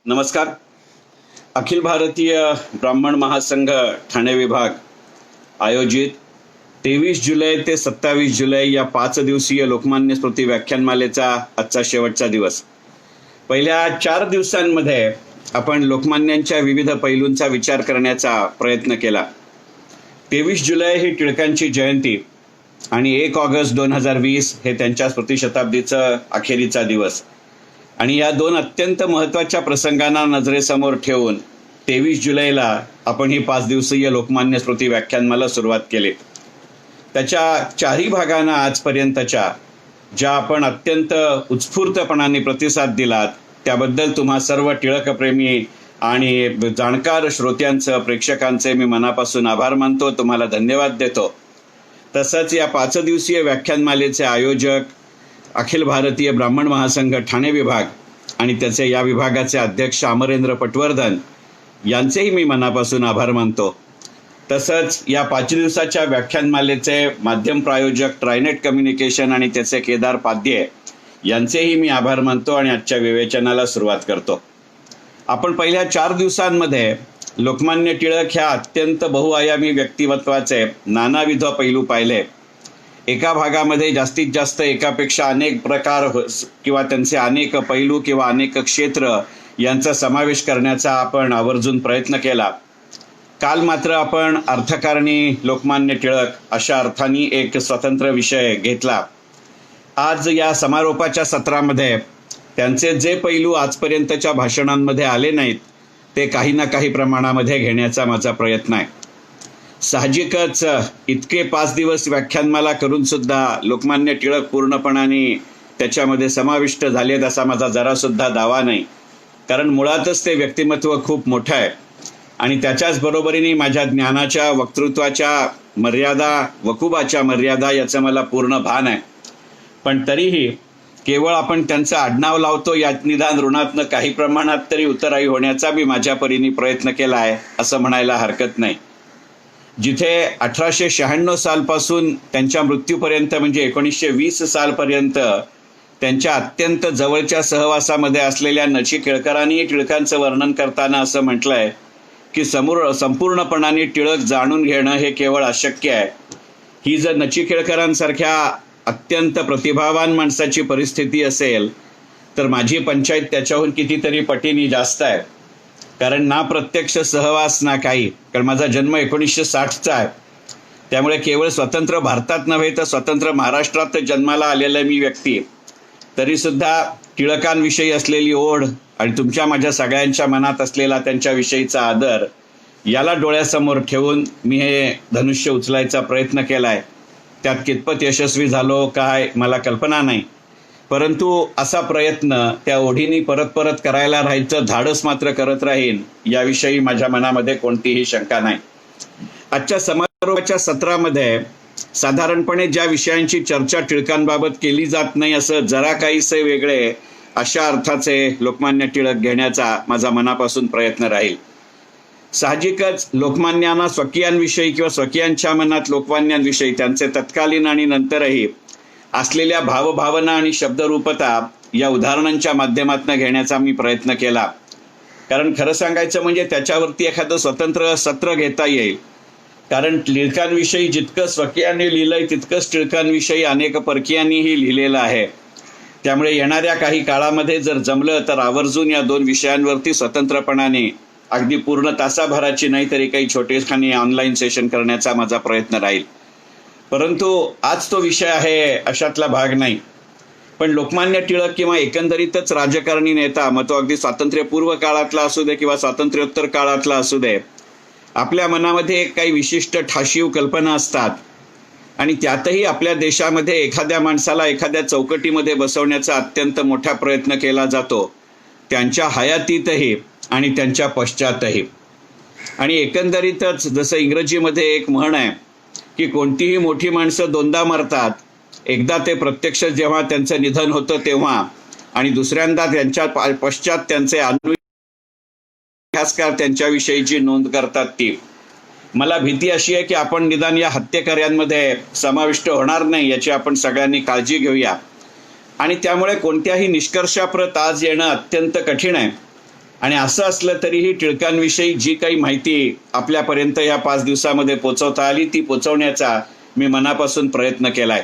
नमस्कार. अखिल भारतीय ब्राह्मण महासंघ ठाणे विभाग आयोजित 23 जुलै ते 27 जुलै या 5 दिवसीय लोकमान्य स्मृती व्याख्यानमालेचा आजचा शेवटचा दिवस. पहिल्या 4 दिवसांमध्ये आपण लोकमान्यांच्या विविध पैलूंचा विचार करण्याचा प्रयत्न केला. 23 जुलै ही टिळकांची जयंती आणि 1 ऑगस्ट 2020 हे त्यांच्या स्मृतिशताब्दीचा अखेरीचा दिवस. आणि या दोन अत्यंत महत्त्वाच्या प्रसंगांना नजरेसमोर ठेवून 23 जुलैला आपण ही 5 दिवसीय लोकमान्य स्मृती व्याख्यानमाला सुरुवात केली. त्याच्या 4ही भागांना आजपर्यंतच्या ज्या आपण अत्यंत उत्स्फूर्तपणाने प्रतिसाद दिलात त्याबद्दल तुम्हा सर्व टिळकप्रेमी आणि जाणकार श्रोत्यांचं, प्रेक्षकांचे मी मनापासून आभार मानतो, तुम्हाला धन्यवाद देतो. तसंच या 5 दिवसीय व्याख्यानमालेचे आयोजक अखिल भारतीय ब्राह्मण महासंघ ठाणे विभाग आणि त्याचे या विभागाचे अध्यक्ष अमरेंद्र पटवर्धन यांचेही मी मनापासून आभार मानतो. तसंच या 5 दिवसाच्या व्याख्यानमालेचे माध्यम प्रायोजक ट्रायनेट कम्युनिकेशन आणि त्याचे केदार पाध्ये यांचेही मी आभार मानतो आणि आजच्या विवेचनाला सुरुवात करतो. आपण पहिल्या 4 दिवसांमध्ये लोकमान्य टिळक ह्या अत्यंत बहुआयामी व्यक्तिमत्वाचे नानाविध पैलू पाहिले. एका भागामध्ये जास्तीत जास्त एकापेक्षा अनेक प्रकार किंवा त्यांचे अनेक पैलू किंवा अनेक क्षेत्र यांचा समावेश करण्याचा आपण आवर्जून प्रयत्न केला. काल मात्र आपण अर्थकारणी लोकमान्य टिळक अशा अर्थाने एक स्वतंत्र विषय घेतला. आज या समारोपाच्या सत्रामध्ये त्यांचे जे पैलू आजपर्यंतच्या भाषणांमध्ये आले नाहीत ते काही ना काही प्रमाणामध्ये घेण्याचा माझा प्रयत्न आहे. साहजिकच इतके 5 दिवस व्याख्यानमाला करून सुद्धा लोकमान्य टिळक पूर्णपणाने त्याच्यामध्ये समाविष्ट झालेत असा माझा जरासुद्धा दावा नाही, कारण मुळातच ते व्यक्तिमत्व खूप मोठं आहे आणि त्याच्याच बरोबरीने माझ्या ज्ञानाच्या, वक्तृत्वाच्या मर्यादा, वकुबाच्या मर्यादा याचं मला पूर्ण भान आहे. पण तरीही केवळ आपण त्यांचं आडनाव लावतो या निदान ऋणातनं काही प्रमाणात तरी उतराई होण्याचा मी माझ्या परीने प्रयत्न केला आहे असं म्हणायला हरकत नाही. जिथे 1896 सालपासून त्यांच्या मृत्यूपर्यंत म्हणजे 1920 सालपर्यंत त्यांच्या अत्यंत जवळच्या सहवासामध्ये असलेल्या नची केळकरांनी टिळकांचं वर्णन करताना असं म्हटलंय की संपूर्णपणाने टिळक जाणून घेणं हे केवळ अशक्य आहे. ही जर नची केळकरांसारख्या अत्यंत प्रतिभावान माणसाची परिस्थिती असेल तर माझी पंचायत त्याच्याहून कितीतरी पटीने जास्त आहे. कारण ना प्रत्यक्ष सहवास ना काही, कारण माझा जन्म 1960चा आहे. त्यामुळे केवळ स्वतंत्र भारतात नव्हे तर स्वतंत्र महाराष्ट्रात जन्माला आलेला मी व्यक्ती, तरीसुद्धा टिळकांविषयी असलेली ओढ आणि तुमच्या माझ्या सगळ्यांच्या मनात असलेला त्यांच्याविषयीचा आदर याला डोळ्यासमोर ठेवून मी हे धनुष्य उचलायचा प्रयत्न केला आहे. त्यात कितपत यशस्वी झालो काय मला कल्पना नाही, परंतु असा प्रयत्न त्या ओढीने परत परत करायला राहायचं धाडस मात्र करत राहीन याविषयी माझ्या मनामध्ये कोणतीही शंका नाही. आजच्या समारोहाच्या सत्रामध्ये साधारणपणे ज्या विषयांची चर्चा टिळकांबाबत केली जात नाही असं जरा काहीसे वेगळे अशा अर्थाचे लोकमान्य टिळक घेण्याचा माझा मनापासून प्रयत्न राहील. साहजिकच लोकमान्यांना स्वकीयांविषयी किंवा स्वकीयांच्या मनात लोकमान्यांविषयी त्यांचे तत्कालीन आणि नंतरही असलेल्या भावभावना आणि शब्दरूपता या उदाहरणांच्या माध्यमातून घेण्याचा मी प्रयत्न केला. कारण खरं सांगायचं म्हणजे त्याच्यावरती एखादं स्वतंत्र सत्र घेता येईल. कारण टिळकांविषयी जितकं स्वकीयांनी लिहिलंय तितकंच टिळकांविषयी अनेक परकीयांनीही लिहिलेलं आहे. त्यामुळे येणाऱ्या काही काळामध्ये जर जमलं तर आवर्जून या 2 विषयांवरती स्वतंत्रपणाने अगदी पूर्ण तासाभराची नाही तरी काही छोटेखानी ऑनलाईन सेशन करण्याचा माझा प्रयत्न राहील. परंतु आज तो विषय आहे अशातला भाग नाही. पण लोकमान्य टिळक किंवा एकंदरीतच राजकारणी नेता, मग तो अगदी स्वातंत्र्यपूर्व काळातला असू दे किंवा स्वातंत्र्योत्तर काळातला असू दे, आपल्या मनामध्ये काही विशिष्ट ठाशीव कल्पना असतात आणि त्यातही आपल्या देशामध्ये एखाद्या माणसाला एखाद्या चौकटीमध्ये बसवण्याचा अत्यंत मोठा प्रयत्न केला जातो, त्यांच्या हयातीतही आणि त्यांच्या पश्चातही. आणि एकंदरीतच जसं इंग्रजीमध्ये एक म्हण आहे की कोणतीही मोठी माणसं 2दा मरतात, एकदा ते प्रत्यक्ष जेव्हा त्यांचं निधन होतं तेव्हा आणि दुसऱ्यांदा त्यांच्या पश्चात त्यांचे इतिहासकार त्यांच्याविषयीची नोंद करतात ती. मला भीती अशी आहे की आपण निदान या हत्येकऱ्यांमध्ये समाविष्ट होणार नाही याची आपण सगळ्यांनी काळजी घेऊया. आणि त्यामुळे कोणत्याही निष्कर्षाप्रत आज येणं अत्यंत कठीण आहे. आणि असं असलं तरीही टिळकांविषयी जी काही माहिती आपल्यापर्यंत या 5 दिवसामध्ये पोचवता आली ती पोचवण्याचा मी मनापासून प्रयत्न केलाय.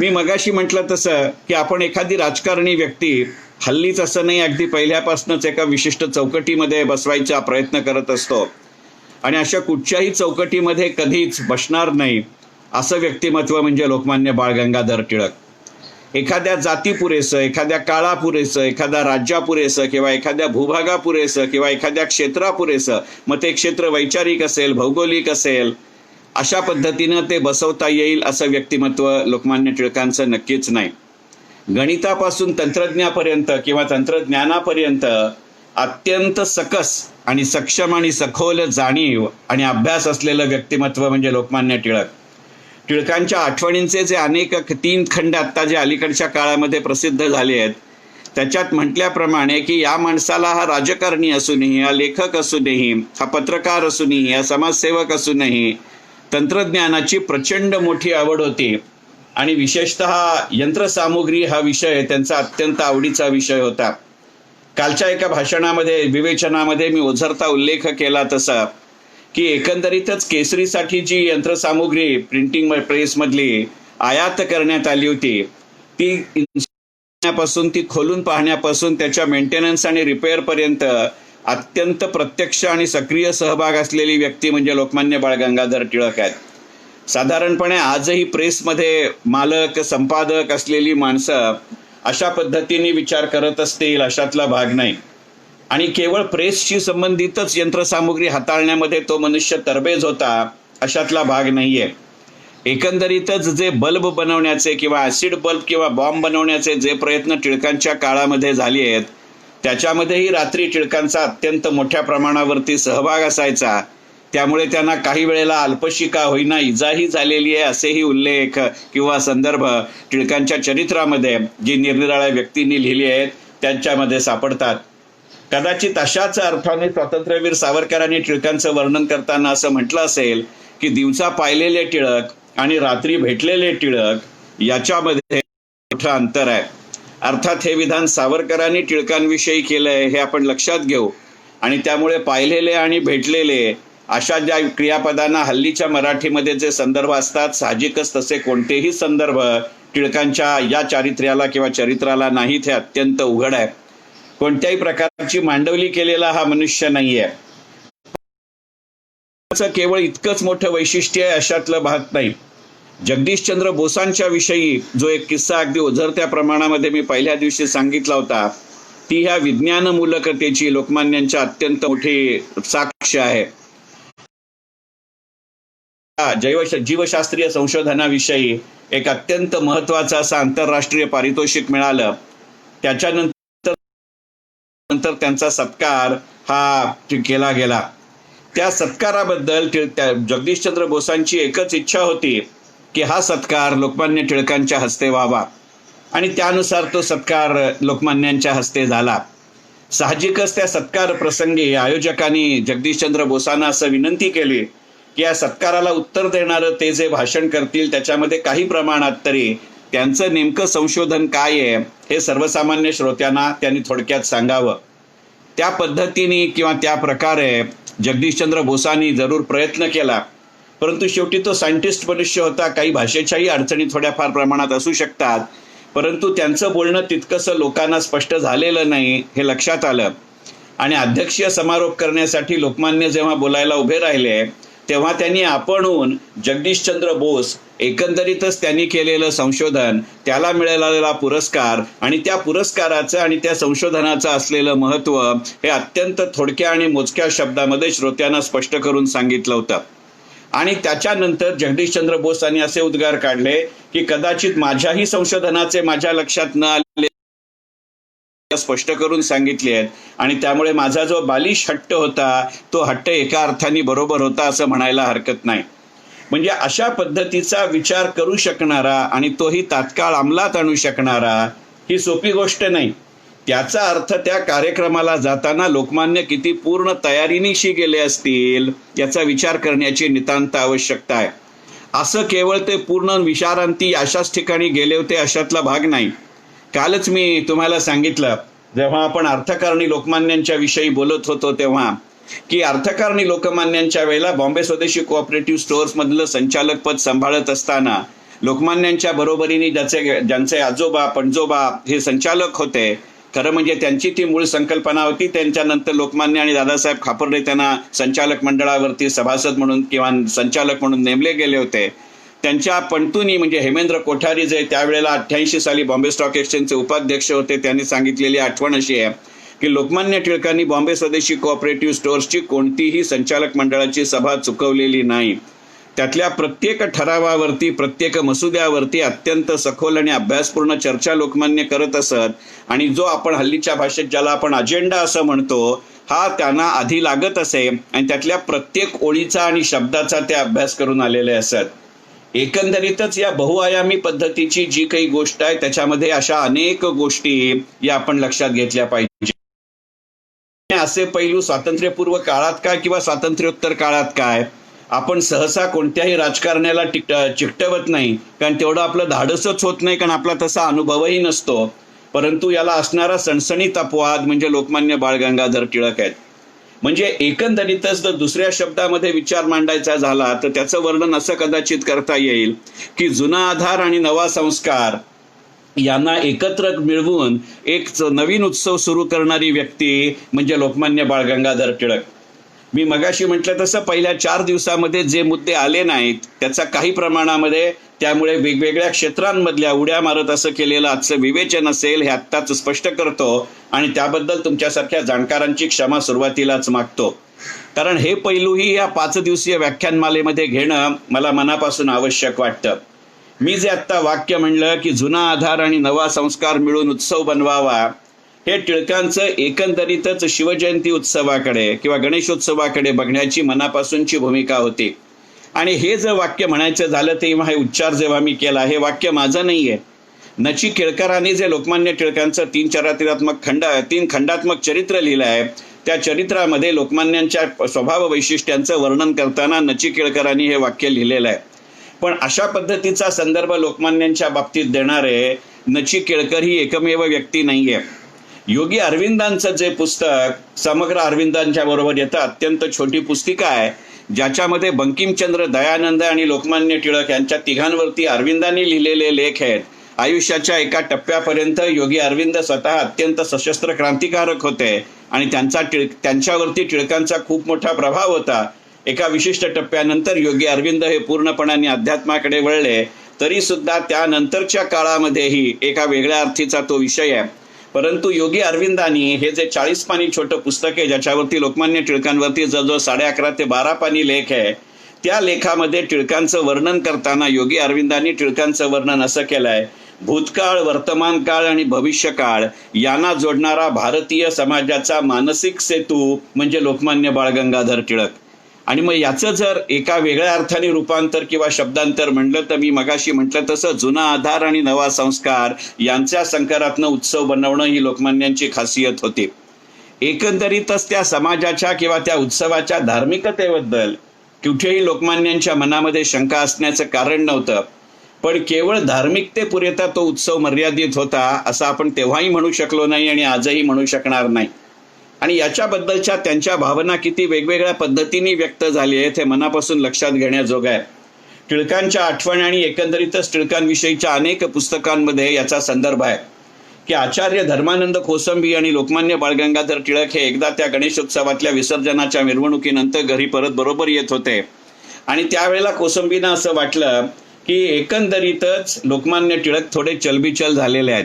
मी मगाशी म्हटलं तसं की आपण एखादी राजकारणी व्यक्ती हल्लीच असं नाही, अगदी पहिल्यापासूनच एका विशिष्ट चौकटीमध्ये बसवायचा प्रयत्न करत असतो आणि अशा कुठच्याही चौकटीमध्ये कधीच बसणार नाही असं व्यक्तिमत्व म्हणजे लोकमान्य बाळ गंगाधर टिळक. एखाद्या जाती पुरेसं, एखाद्या काळा पुरेसं, एखाद्या राज्या पुरेसं किंवा एखाद्या भूभागा पुरेसं किंवा एखाद्या क्षेत्रा पुरेसं, मग ते क्षेत्र वैचारिक असेल, भौगोलिक असेल, अशा पद्धतीनं ते बसवता येईल असं व्यक्तिमत्व लोकमान्य टिळकांचं नक्कीच नाही. गणितापासून तंत्रज्ञापर्यंत किंवा तंत्रज्ञानापर्यंत अत्यंत सकस आणि सक्षम आणि सखोल जाणीव आणि अभ्यास असलेलं व्यक्तिमत्व म्हणजे लोकमान्य टिळक. टिळकांच्या आठवणींचे जे अनेक 3 खंड आत्ता जे अलीकडच्या काळामध्ये प्रसिद्ध झाले आहेत त्याच्यात म्हटल्याप्रमाणे की या माणसाला हा राजकारणी असूनही, हा लेखक असूनही, हा पत्रकार असूनही, हा समाजसेवक असूनही तंत्रज्ञानाची प्रचंड मोठी आवड होती आणि विशेषतः यंत्रसामुग्री हा विषय त्यांचा अत्यंत आवडीचा विषय होता. कालच्या एका भाषणामध्ये, विवेचनामध्ये मी ओझरता उल्लेख केला तसा की एकंदरीतच केसरीसाठी जी यंत्रसामुग्री प्रिंटिंग प्रेसमधली आयात करण्यात आली होती ती पासून, ती खोलून पाहण्यापासून त्याच्या मेंटेनन्स आणि रिपेअर पर्यंत अत्यंत प्रत्यक्ष आणि सक्रिय सहभाग असलेली व्यक्ती म्हणजे लोकमान्य बाळ गंगाधर टिळक आहेत. साधारणपणे आजही प्रेसमध्ये मालक, संपादक असलेली माणसं अशा पद्धतीने विचार करत असतील अशातला भाग नाही. आणि केवळ प्रेसशी संबंधितच यंत्रसामुग्री हाताळण्यामध्ये तो मनुष्य तरबेज होता अशातला भाग नाहीये. एकंदरीतच जे बल्ब बनवण्याचे किंवा ऍसिड बल्ब किंवा बॉम्ब बनवण्याचे जे प्रयत्न टिळकांच्या काळामध्ये झाले आहेत त्याच्यामध्येही रात्री टिळकांचा अत्यंत मोठ्या प्रमाणावरती सहभाग असायचा. त्यामुळे त्यांना काही वेळेला अल्पशी का होईना इजाही झालेली आहे असेही उल्लेख किंवा संदर्भ टिळकांच्या चरित्रामध्ये जी निरनिराळ्या व्यक्तींनी लिहिली आहेत त्यांच्यामध्ये सापडतात. कदाचित अशाच अर्थाने स्वातंत्र्यवीर सावरकरांनी टिळकांचं वर्णन करताना असं म्हटलं असेल की दिवसा पाहिलेले टिळक आणि रात्री भेटलेले टिळक याच्यामध्ये मोठं अंतर आहे. अर्थात हे विधान सावरकरांनी टिळकांविषयी केलंय हे आपण लक्षात घेऊ आणि त्यामुळे पाहिलेले आणि भेटलेले अशा ज्या क्रियापदांना हल्लीच्या मराठीमध्ये जे संदर्भ असतात साहजिकच तसे कोणतेही संदर्भ टिळकांच्या या चारित्र्याला किंवा चरित्राला नाहीत हे अत्यंत उघड आहे. कोणत्याही प्रकारची मांडवली केलेला हा मनुष्य नाहीये. केवळ इतकंच मोठं वैशिष्ट्य आहे अशातलं भाग नाही. जगदीशचंद्र बोसांच्या विषयी जो एक किस्सा अगदी ओझरत्या प्रमाणामध्ये मी पहिल्या दिवशी सांगितला होता ती ह्या विज्ञानमूलकतेची लोकमान्यांच्या अत्यंत मोठी साक्ष आहे. जीवशास्त्रीय संशोधनाविषयी एक अत्यंत महत्वाचं असं आंतरराष्ट्रीय पारितोषिक मिळालं. त्याच्यानंतर त्यांचा सत्कार हा केला गेला. त्या सत्काराबद्दल जगदीशचंद्र बोसांची एकच इच्छा होती की हा सत्कार लोकमान्य टिळकांच्या हस्ते व्हावा आणि त्यानुसार तो सत्कार लोकमान्यांच्या हस्ते झाला. साहजिकच त्या सत्कार प्रसंगी आयोजकांनी जगदीशचंद्र बोसांना असं विनंती केली की या सत्काराला उत्तर देणारं ते जे भाषण करतील त्याच्यामध्ये काही प्रमाणात तरी त्यांचं नेमकं संशोधन काय आहे हे सर्वसामान्य श्रोत्यांना त्यांनी थोडक्यात सांगावं. त्या पद्धतीने किंवा त्या प्रकारे जगदीशचंद्र बोसांनी जरूर प्रयत्न केला, परंतु शेवटी तो सायंटिस्ट मनुष्य होता. काही भाषेच्याही अडचणी थोड्याफार प्रमाणात असू शकतात, परंतु त्यांचं बोलणं तितकंसं लोकांना स्पष्ट झालेलं नाही हे लक्षात आलं. आणि अध्यक्षीय समारोप करण्यासाठी लोकमान्य जेव्हा बोलायला उभे राहिले तेव्हा त्यांनी आपणहून जगदीशचंद्र बोस, एकंदरीतच त्यांनी केलेलं संशोधन, त्याला मिळालेला पुरस्कार आणि त्या पुरस्काराचं आणि त्या संशोधनाचं असलेलं महत्त्व हे अत्यंत थोडक्या आणि मोजक्या शब्दामध्ये श्रोत्यांना स्पष्ट करून सांगितलं होतं. आणि त्याच्यानंतर जगदीशचंद्र बोस यांनी असे उद्गार काढले की कदाचित माझ्याही संशोधनाचे माझ्या लक्षात न आले स्पष्ट करून सांगितले आहेत आणि त्यामुळे माझा जो बालिश हट्ट होता तो हट्ट एका अर्थाने बरोबर होता असं म्हणायला हरकत नाही. म्हणजे अशा पद्धतीचा विचार करू शकणारा आणि तोही तात्काळ अंमलात आणू शकणारा ही सोपी गोष्ट नाही. त्याचा अर्थ त्या कार्यक्रमाला जाताना लोकमान्य किती पूर्ण तयारीनिशी गेले असतील याचा विचार करण्याची नितांत आवश्यकता आहे. असं केवळ ते पूर्ण विचारांती अशाच ठिकाणी गेले होते अशातला भाग नाही. कालच मी तुम्हाला सांगितलं जेव्हा आपण अर्थकारणी लोकमान्यांच्या विषयी बोलत होतो तेव्हा की अर्थकारणी लोकमान्यांच्या वेळेला बॉम्बे स्वदेशी कोऑपरेटिव्ह स्टोअर्स मधलं संचालक पद सांभाळत असताना लोकमान्यांच्या बरोबरीने ज्यांचे आजोबा पणजोबा हे संचालक होते, खरं म्हणजे त्यांची ती मूळ संकल्पना होती. त्यांच्यानंतर लोकमान्य आणि दादासाहेब खापर्डे त्यांना संचालक मंडळावरती सभासद म्हणून किंवा संचालक म्हणून नेमले गेले होते. त्यांच्या पणतुनी म्हणजे हेमेंद्र कोठारी जे त्यावेळेला 88 साली बॉम्बे स्टॉक एक्सचेंजचे उपाध्यक्ष होते, त्यांनी सांगितलेली आठवण अशी आहे की लोकमान्य टिळकांनी बॉम्बे स्वदेशी कोऑपरेटिव्ह स्टोअर्सची कोणतीही संचालक मंडळाची सभा चुकवलेली नाही. त्यातल्या प्रत्येक ठरावावरती, प्रत्येक मसुद्यावरती अत्यंत सखोल आणि अभ्यासपूर्ण चर्चा लोकमान्य करत असत आणि जो आपण हल्लीच्या भाषेत ज्याला आपण अजेंडा असं म्हणतो, हा त्यांना आधी लागत असे आणि त्यातल्या प्रत्येक ओळीचा आणि शब्दाचा ते अभ्यास करून आलेले असत. एकंदरीतच या बहुआयामी पद्धतीची जी काही गोष्ट आहे त्याच्यामध्ये अशा अनेक गोष्टी या आपण लक्षात घेतल्या पाहिजे. असे पैलू स्वातंत्र्यपूर्व काळात काय किंवा स्वातंत्र्योत्तर काळात काय आपण सहसा कोणत्याही राजकारण्याला चिकटवत नाही, कारण तेवढं आपलं धाडसच होत नाही, कारण आपला तसा अनुभवही नसतो. परंतु याला असणारा सणसणीत अपवाद म्हणजे लोकमान्य बाळ गंगाधर टिळक आहेत. म्हणजे एकंदरीतच जर दुसऱ्या शब्दामध्ये विचार मांडायचा झाला तर त्याचं वर्णन असं कदाचित करता येईल की जुना आधार आणि नवा संस्कार यांना एकत्र मिळवून एक नवीन उत्सव सुरू करणारी व्यक्ती म्हणजे लोकमान्य बाळ गंगाधर टिळक. मी मगाशी म्हटलं तसं पहिल्या 4 दिवसामध्ये जे मुद्दे आले नाहीत त्याचा काही प्रमाणामध्ये त्यामुळे वेगवेगळ्या क्षेत्रांमधल्या उड्या मारत असं केलेलं आजचं विवेचन असेल हे आत्ताच स्पष्ट करतो आणि त्याबद्दल तुमच्यासारख्या जाणकारांची क्षमा सुरुवातीलाच मागतो. कारण हे पैलूही या 5 दिवसीय व्याख्यानमालेमध्ये घेणं मला मनापासून आवश्यक वाटतं. मी जे आत्ता वाक्य म्हणलं की जुना आधार आणि नवा संस्कार मिळून उत्सव बनवावा, हे टिळकांचं एकंदरीतच शिवजयंती उत्सवाकडे किंवा गणेशोत्सवाकडे बघण्याची मनापासूनची भूमिका होती. आणि हे जर वाक्य म्हणायचं झालं तेव्हा हे उच्चार जेव्हा मी केला, हे वाक्य माझं नाहीये. नची केळकरांनी जे लोकमान्य टिळकांचं 3 खंडात्मक चरित्र लिहिलं आहे, त्या चरित्रामध्ये लोकमान्यांच्या स्वभाव वैशिष्ट्यांचं वर्णन करताना नची केळकरांनी हे वाक्य लिहिलेलं आहे. पण अशा पद्धतीचा संदर्भ लोकमान्यांच्या बाबतीत देणारे नची केळकर ही एकमेव व्यक्ती नाहीये. योगी अरविंदांचं जे पुस्तक समग्र अरविंदांच्या बरोबर येतं, अत्यंत छोटी पुस्तिका आहे ज्याच्यामध्ये बंकिमचंद्र, दयानंद आणि लोकमान्य टिळक यांच्या तिघांवरती अरविंदांनी लिहिलेले लेख आहेत. आयुष्याच्या एका टप्प्यापर्यंत योगी अरविंद स्वतः अत्यंत सशस्त्र क्रांतिकारक होते आणि त्यांच्यावरती टिळकांचा खूप मोठा प्रभाव होता. एका विशिष्ट टप्प्यानंतर योगी अरविंद हे पूर्णपणाने अध्यात्माकडे वळले, तरी सुद्धा त्यानंतरच्या काळामध्येही एका वेगळ्या अर्थीचा तो विषय आहे. परंतु योगी अरविंदांनी हे जे 40 पानी छोटं पुस्तक आहे ज्याच्यावरती लोकमान्य टिळकांवरती जवळजवळ 11.5 ते 12 पानी लेख आहे, त्या लेखामध्ये टिळकांचं वर्णन करताना योगी अरविंदांनी टिळकांचं वर्णन असं केलंय: भूतकाळ, वर्तमान काळ आणि भविष्यकाळ यांना जोडणारा भारतीय समाजाचा मानसिक सेतू म्हणजे लोकमान्य बाळ गंगाधर टिळक. आणि मग याचं जर एका वेगळ्या अर्थाने रूपांतर किंवा शब्दांतर म्हणलं तर मी मगाशी म्हटलं तसं जुना आधार आणि नवा संस्कार यांच्या संकरातनं उत्सव बनवणं ही लोकमान्यांची खासियत होती. एकंदरीतच त्या समाजाच्या किंवा त्या उत्सवाच्या धार्मिकतेबद्दल कुठेही लोकमान्यांच्या मनामध्ये शंका असण्याचं कारण नव्हतं. पण केवळ धार्मिकतेपुरता तो उत्सव मर्यादित होता असं आपण तेव्हाही म्हणू शकलो नाही आणि आजही म्हणू शकणार नाही. आणि याच्याबद्दलच्या त्यांच्या भावना किती वेगवेगळ्या पद्धतीने व्यक्त झाली आहेत हे मनापासून लक्षात घेण्याजोगं आहे. टिळकांच्या आठवण आणि एकंदरीतच टिळकांविषयीच्या अनेक पुस्तकांमध्ये याचा संदर्भ आहे की आचार्य धर्मानंद कोसंबी आणि लोकमान्य बाळ गंगाधर टिळक हे एकदा त्या गणेशोत्सवातल्या विसर्जनाच्या मिरवणुकीनंतर घरी परत बरोबर येत होते आणि त्यावेळेला कोसंबींना असं वाटलं की एकंदरीतच लोकमान्य टिळक थोडे चलबिचल झालेले आहेत.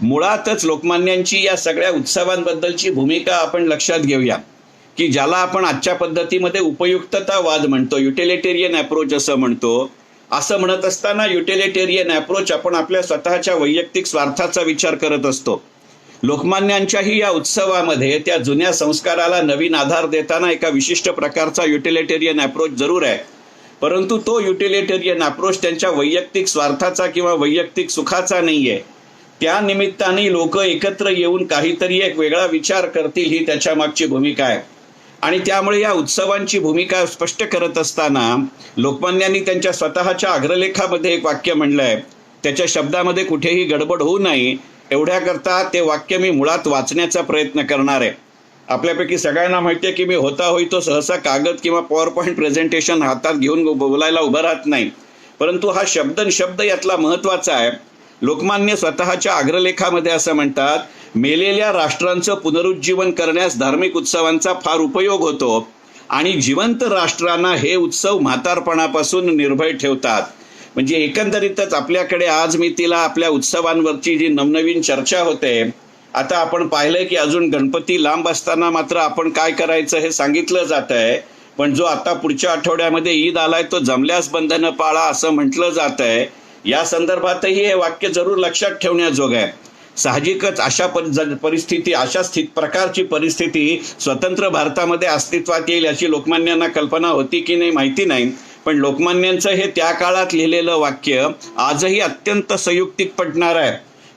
मुळातच लोकमान्यांची या सगळ्या उत्सवांबद्दलची भूमिका आपण लक्षात घेऊया की ज्याला आपण आजच्या पद्धतीमध्ये उपयुक्ततावाद म्हणतो, युटिलिटेरियन अप्रोच असं म्हणतो. असं म्हणत असताना युटिलिटेरियन अप्रोच आपण आपल्या स्वतःच्या वैयक्तिक स्वार्थाचा विचार करत असतो. लोकमान्यांच्याही या उत्सवामध्ये त्या जुन्या संस्काराला नवीन आधार देताना एका विशिष्ट प्रकारचा युटिलिटेरियन अप्रोच जरूर आहे. परंतु तो युटिलिटेरियन अप्रोच त्यांच्या वैयक्तिक स्वार्थाचा किंवा वैयक्तिक सुखाचा नाहीये. त्या निमित्ताने लोक एकत्र येऊन काहीतरी एक वेगळा विचार करतील ही त्याच्या मागची भूमिका आहे. आणि त्यामुळे या उत्सवांची भूमिका स्पष्ट करत असताना लोकमान्यांनी त्यांच्या स्वतःच्या अग्रलेखामध्ये एक वाक्य म्हणलंय, त्याच्या शब्दामध्ये कुठेही गडबड होऊ नये एवढ्याकरता ते वाक्य मी मुळात वाचण्याचा प्रयत्न करणार आहे. आपल्यापैकी सगळ्यांना माहिती आहे की मी होता होई तो सहसा कागद किंवा पॉवर पॉईंट प्रेझेंटेशन हातात घेऊन बोलायला उभं राहत नाही, परंतु हा शब्द यातला महत्वाचा आहे. लोकमान्य स्वतःच्या अग्रलेखामध्ये असं म्हणतात, मेलेल्या राष्ट्रांचं पुनरुज्जीवन करण्यास धार्मिक उत्सवांचा फार उपयोग होतो आणि जिवंत राष्ट्रांना हे उत्सव म्हातारपणापासून निर्भय ठेवतात. म्हणजे एकंदरीतच आपल्याकडे आज मी तिला आपल्या उत्सवांवरची जी नवनवीन चर्चा होते, आता आपण पाहिलंय की अजून गणपती लांब असताना मात्र आपण काय करायचं हे सांगितलं जात आहे. पण जो आता पुढच्या आठवड्यामध्ये ईद आलाय तो जमल्यास बंधनं पाळा असं म्हटलं जात आहे. या संदर्भातही हे वाक्य जरूर लक्षात ठेवण्याजोग आहे. साहजिकच अशा परिस्थिती, प्रकारची परिस्थिती स्वतंत्र भारतामध्ये अस्तित्वात येईल याची लोकमान्यांना कल्पना होती की नाही माहिती नाही, पण लोकमान्यांचं हे त्या काळात लिहिलेलं वाक्य आजही अत्यंत संयुक्तिक पडणार आहे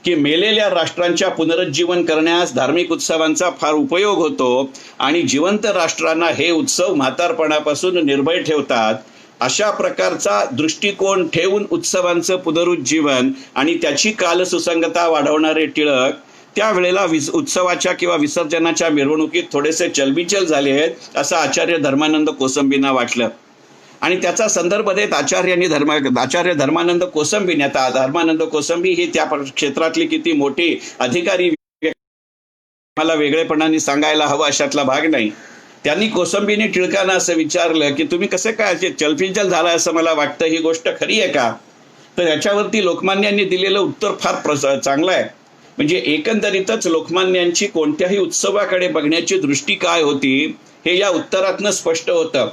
की मेलेल्या राष्ट्रांच्या पुनरुज्जीवन करण्यास धार्मिक उत्सवांचा फार उपयोग होतो आणि जिवंत राष्ट्रांना हे उत्सव म्हातारपणापासून निर्भय ठेवतात. अशा प्रकारचा दृष्टिकोन ठेवून उत्सवांचं पुनरुज्जीवन आणि त्याची कालसुसंगता वाढवणारे टिळक त्यावेळेला उत्सवाच्या किंवा विसर्जनाच्या मिरवणुकीत थोडेसे चलबिचल झाले आहेत असं आचार्य धर्मानंद कोसंबींना वाटलं आणि त्याचा संदर्भ देत आचार्य धर्मानंद कोसंबी, आता धर्मानंद कोसंबी ही त्या क्षेत्रातली किती मोठी अधिकारी मला वेगळेपणाने सांगायला हवं अशातला भाग नाही. त्यांनी कोसंबीने टिळकांना असं विचारलं की तुम्ही कसं काय चलबिचल झाला असं मला वाटतं, ही गोष्ट खरी आहे का? तर याच्यावरती लोकमान्यांनी दिलेलं उत्तर फार चांगलं आहे. म्हणजे एकंदरीतच लोकमान्यांची कोणत्याही उत्सवाकडे बघण्याची दृष्टी काय होती हे या उत्तरातनं स्पष्ट होतं.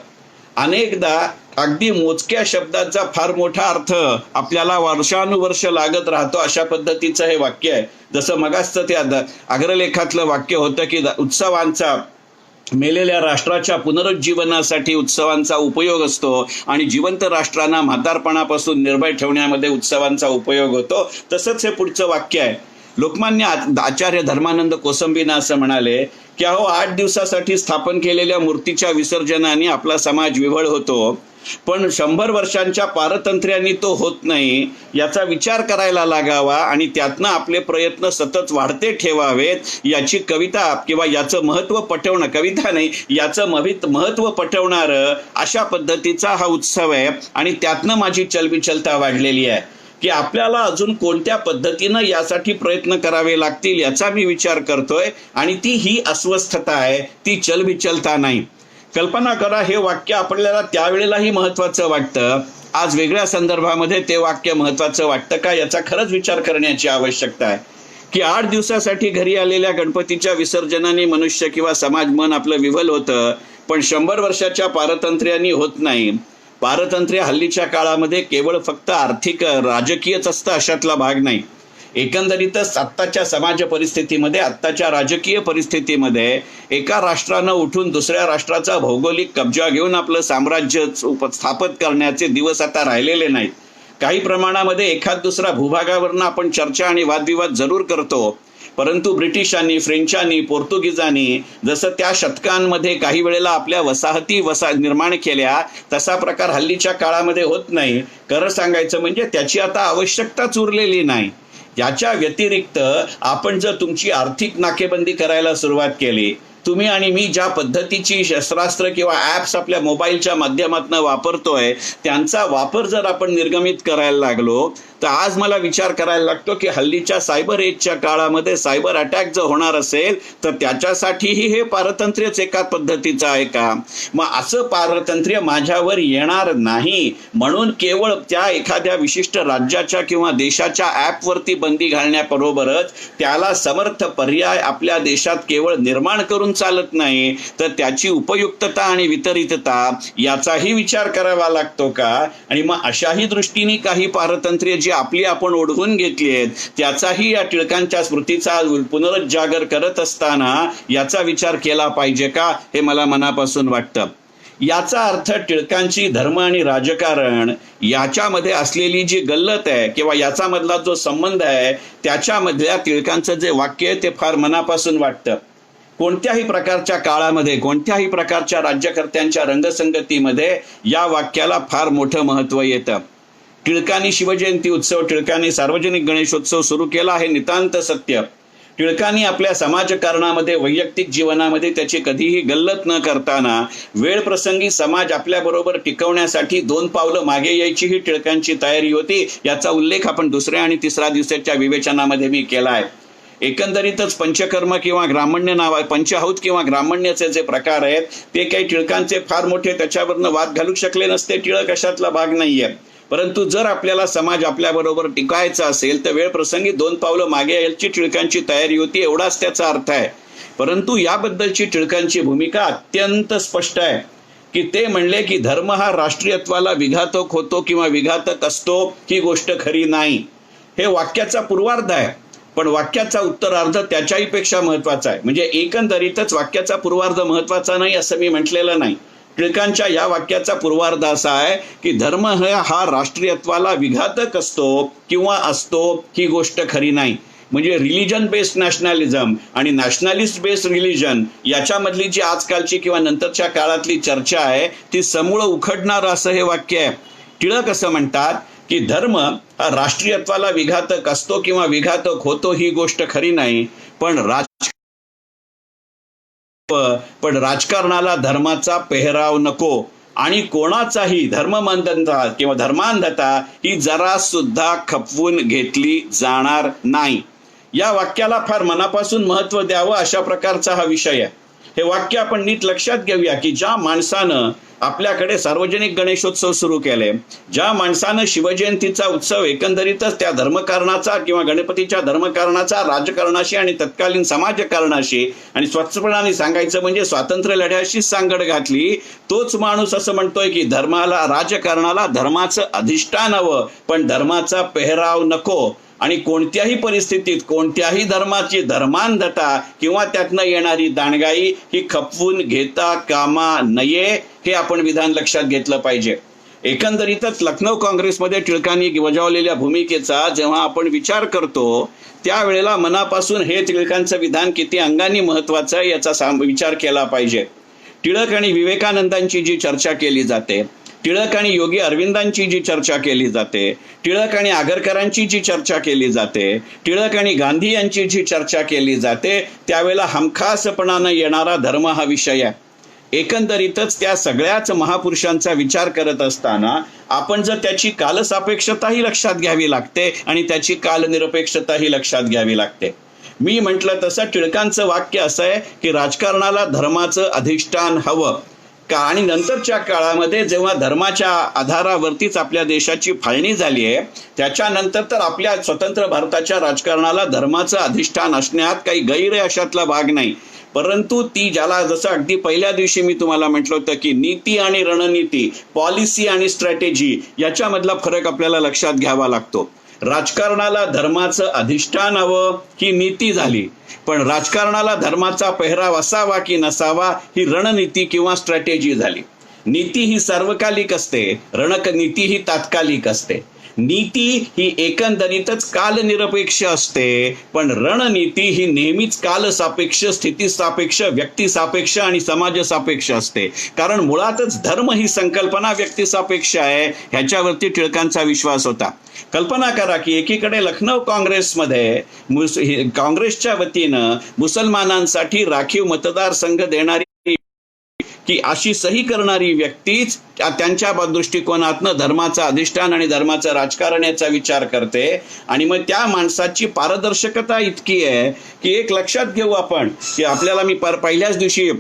अनेकदा अगदी मोजक्या शब्दाचा फार मोठा अर्थ आपल्याला वर्षानुवर्ष लागत राहतो अशा पद्धतीचं हे वाक्य आहे. जसं मगाचचं ते अग्रलेखातलं वाक्य होतं की उत्सवांचा मेलेल्या राष्ट्राच्या पुनरुज्जीवनासाठी उत्सवांचा उपयोग असतो आणि जिवंत राष्ट्रांना म्हातारपणापासून निर्भय ठेवण्यामध्ये उत्सवांचा उपयोग होतो. तसंच हे पुढचं वाक्य आहे. लोकमान्य आचार्य धर्मानंद कोसंबींना असं म्हणाले की अहो 8 दिवसासाठी स्थापन केलेल्या मूर्तीच्या विसर्जनाने आपला समाज विव्हळ होतो, पण 100 वर्षांच्या पारतंत्र्यांनी तो होत नाही. याचा विचार करायला लागावा आणि त्यातनं आपले प्रयत्न सतत वाढते ठेवावेत. याची कविता किंवा याचं महत्व पटवणं, कविता नाही, याचं महत्व पटवणारं अशा पद्धतीचा हा उत्सव आहे आणि त्यातनं माझी चलबिचलता वाढलेली आहे की आपल्याला अजून कोणत्या पद्धतीनं यासाठी प्रयत्न करावे लागतील याचा मी विचार करतोय आणि ती ही अस्वस्थता आहे, ती चलबिचलता नाही. कल्पना करा, हे वाक्य आपल्याला त्यावेळेलाही महत्वाचं वाटतं, आज वेगळ्या संदर्भामध्ये ते वाक्य महत्वाचं वाटतं का याचा खरंच विचार करण्याची आवश्यकता आहे. की 8 दिवसासाठी घरी आलेल्या गणपतीच्या विसर्जनाने मनुष्य किंवा समाज मन आपलं विव्हल होतं, पण 100 वर्षाच्या पारतंत्र्यांनी होत नाही. पारतंत्र्य हल्लीच्या काळामध्ये केवळ फक्त आर्थिक राजकीयच असतं अशातला भाग नाही. एकंदरीतच आत्ताच्या समाज परिस्थितीमध्ये, आत्ताच्या राजकीय परिस्थितीमध्ये एका राष्ट्रानं उठून दुसऱ्या राष्ट्राचा भौगोलिक कब्जा घेऊन आपलं साम्राज्य स्थापित करण्याचे दिवस आता राहिलेले नाहीत. काही प्रमाणामध्ये एखाद दुसरा भूभागावरनं आपण चर्चा आणि वादविवाद जरूर करतो, परंतु ब्रिटिशांनी, फ्रेंचांनी, पोर्तुगीजांनी जसं त्या शतकांमध्ये काही वेळेला आपल्या वसाहती निर्माण केल्या तसा प्रकार हल्लीच्या काळामध्ये होत नाही. खरं सांगायचं म्हणजे त्याची आता आवश्यकताच उरलेली नाही. याच्या व्यतिरिक्त आपण जर तुमची आर्थिक नाकेबंदी करायला सुरुवात केली, तुम्ही आणि मी ज्या पद्धतीची शस्त्रास्त्र किंवा ॲप्स आपल्या मोबाईलच्या माध्यमातून वापरतोय त्यांचा वापर जर आपण निर्गमित करायला लागलो तर आज मला विचार करायला लागतो की हल्लीच्या सायबर एजच्या काळामध्ये सायबर अटॅक जर होणार असेल तर त्याच्यासाठीही हे पारतंत्र्यच एका पद्धतीचं आहे का? मग असं पारतंत्र्य माझ्यावर येणार नाही म्हणून केवळ त्या एखाद्या विशिष्ट राज्याच्या किंवा देशाच्या ॲपवरती बंदी घालण्याबरोबरच त्याला समर्थ पर्याय आपल्या देशात केवळ निर्माण करून चालत नाही, तर त्याची उपयुक्तता आणि वितरितता याचाही विचार करावा लागतो का? आणि मग अशाही दृष्टीने काही पारतंत्र्य जी आपली आपण ओढवून घेतली आहेत त्याचाही या टिळकांच्या स्मृतीचा पुनरुज्जागर करत असताना याचा विचार केला पाहिजे का, हे मला मनापासून वाटतं. याचा अर्थ टिळकांची धर्म आणि राजकारण याच्यामध्ये असलेली जी गल्लत आहे किंवा याचा मधला जो संबंध आहे त्याच्यामधल्या टिळकांचं जे वाक्य आहे ते फार मनापासून वाटतं. कोणत्याही प्रकारच्या काळामध्ये, कोणत्याही प्रकारच्या राज्यकर्त्यांच्या रंगसंगतीमध्ये या वाक्याला फार मोठं महत्व येतं. टिळकांनी शिवजयंती उत्सव, टिळकांनी सार्वजनिक गणेशोत्सव सुरू केला हे नितांत सत्य. टिळकांनी आपल्या समाजकारणामध्ये, वैयक्तिक जीवनामध्ये त्याची कधीही गल्लत न करताना वेळ प्रसंगी समाज आपल्याबरोबर टिकवण्यासाठी 2 पावलं मागे यायची ही टिळकांची तयारी होती. याचा उल्लेख आपण दुसऱ्या आणि तिसऱ्या दिवसाच्या विवेचनामध्ये मी केला आहे. एकंदरीतच पंचकर्म किंवा ग्रामण्य पंचहौत किंवा ग्रामण्याचे जे प्रकार आहेत ते काही टिळकांचे फार मोठे त्याच्यावरनं वाद घालू शकले नसते. टिळक अशातला भाग नाहीये. परंतु जर आपल्याला समाज आपल्याबरोबर टिकायचा असेल तर वेळ प्रसंगी 2 पावलं मागे यायची टिळकांची तयारी होती, एवढाच त्याचा अर्थ आहे. परंतु याबद्दलची टिळकांची भूमिका अत्यंत स्पष्ट आहे की ते म्हणले की धर्म हा राष्ट्रीयत्वाला विघातक होतो किंवा विघातक असतो ही गोष्ट खरी नाही. हे वाक्याचा पूर्वार्ध आहे, पण वाक्याचा उत्तरार्ध त्याच्याही पेक्षा महत्वाचा आहे. म्हणजे एकंदरीतच वाक्याचा पूर्वार्ध महत्वाचा नाही असं मी म्हटलेलं नाही. टिळकांच्या या वाक्याचा पूर्वार्ध असा आहे की धर्म हा राष्ट्रीयत्वाला विघातक असतो किंवा असतो ही गोष्ट खरी नाही. म्हणजे रिलिजन बेस्ड नॅशनॅलिझम आणि नॅशनॅलिस्ट बेस्ड रिलिजन याच्यामधली जी आजकालची किंवा नंतरच्या काळातली चर्चा आहे ती समूळ उखडणारं असं हे वाक्य आहे. टिळक असं म्हणतात की धर्म हा राष्ट्रीयत्वाला विघातक असतो किंवा विघातक होतो ही गोष्ट खरी नाही, पण राजकारणाला धर्माचा पेहराव नको आणि कोणाचाही धर्ममंदता किंवा धर्मांधता ही जरा सुद्धा खपवून घेतली जाणार नाही. या वाक्याला फार मनापासून महत्व द्यावं अशा प्रकारचा हा विषय आहे. हे वाक्य आपण नीट लक्षात घेऊया की ज्या माणसानं आपल्याकडे सार्वजनिक गणेशोत्सव सुरू केले, ज्या माणसानं शिवजयंतीचा उत्सव एकंदरीतच त्या धर्मकारणाचा किंवा गणपतीच्या धर्मकारणाचा राजकारणाशी आणि तत्कालीन समाजकारणाशी आणि स्वच्छपणाने सांगायचं म्हणजे स्वातंत्र्य लढ्याशी सांगड घातली, तोच माणूस असं म्हणतोय की राजकारणाला धर्माचं अधिष्ठान हवं पण धर्माचा पेहराव नको आणि कोणत्याही परिस्थितीत कोणत्याही धर्माची धर्मांधता किंवा त्यातनं येणारी दांडगाई ही खपवून घेता कामा नये हे आपण विधान लक्षात घेतलं पाहिजे. एकंदरीतच लखनौ काँग्रेसमध्ये टिळकांनी बजावलेल्या भूमिकेचा जेव्हा आपण विचार करतो त्यावेळेला मनापासून हे टिळकांचं विधान किती अंगाने महत्वाचं आहे याचा विचार केला पाहिजे. टिळक आणि विवेकानंदांची जी चर्चा केली जाते, टिळक आणि योगी अरविंदांची जी चर्चा केली जाते, टिळक आणि आगरकरांची जी चर्चा केली जाते, टिळक आणि गांधी यांची जी चर्चा केली जाते त्यावेळेला हमखासपणानं येणारा धर्म हा विषय आहे. एकंदरीतच त्या सगळ्याच महापुरुषांचा विचार करत असताना आपण जर त्याची कालसापेक्षताही लक्षात घ्यावी लागते आणि त्याची कालनिरपेक्षताही लक्षात घ्यावी लागते. मी म्हटलं तसं टिळकांचं वाक्य असं आहे की राजकारणाला धर्माचं अधिष्ठान हवं आणि नंतरच्या काळामध्ये जेव्हा धर्माच्या आधारावरतीच आपल्या देशाची फाळणी झाली आहे त्याच्यानंतर तर आपल्या स्वतंत्र भारताच्या राजकारणाला धर्माचं अधिष्ठान असण्यात काही गैर अशातला भाग नाही. परंतु ती ज्याला जसं अगदी पहिल्या दिवशी मी तुम्हाला म्हटलं होतं की नीती आणि रणनीती, पॉलिसी आणि स्ट्रॅटेजी याच्यामधला फरक आपल्याला लक्षात घ्यावा लागतो. राजकारणाला धर्माचं अधिष्ठान हवं ही नीती झाली, पण राजकारणाला धर्माचा पेहराव असावा की नसावा ही रणनीती किंवा स्ट्रॅटेजी झाली. नीती ही सार्वकालिक असते, रणनीती ही तात्कालिक असते. नीती ही एकंदरीतच कालनिरपेक्ष असते, पण रणनीती ही नेहमीच कालसापेक्ष, स्थितीसापेक्ष, व्यक्तिसापेक्ष आणि समाजसापेक्ष असते. कारण मुळातच धर्म ही संकल्पना व्यक्तिसापेक्ष आहे ह्याच्यावरती टिळकांचा विश्वास होता. कल्पना करा की एकीकडे लखनौ काँग्रेसमध्ये काँग्रेसच्या वतीनं मुसलमानांसाठी राखीव मतदारसंघ देणारी की अशी सही करणारी व्यक्तीच त्यांच्या दृष्टिकोनातनं धर्माचं अधिष्ठान आणि धर्माचं राजकारण याचा विचार करते. आणि मग त्या माणसाची पारदर्शकता इतकी आहे की एक लक्षात घेऊ आपण की आपल्याला मी पहिल्याच दिवशी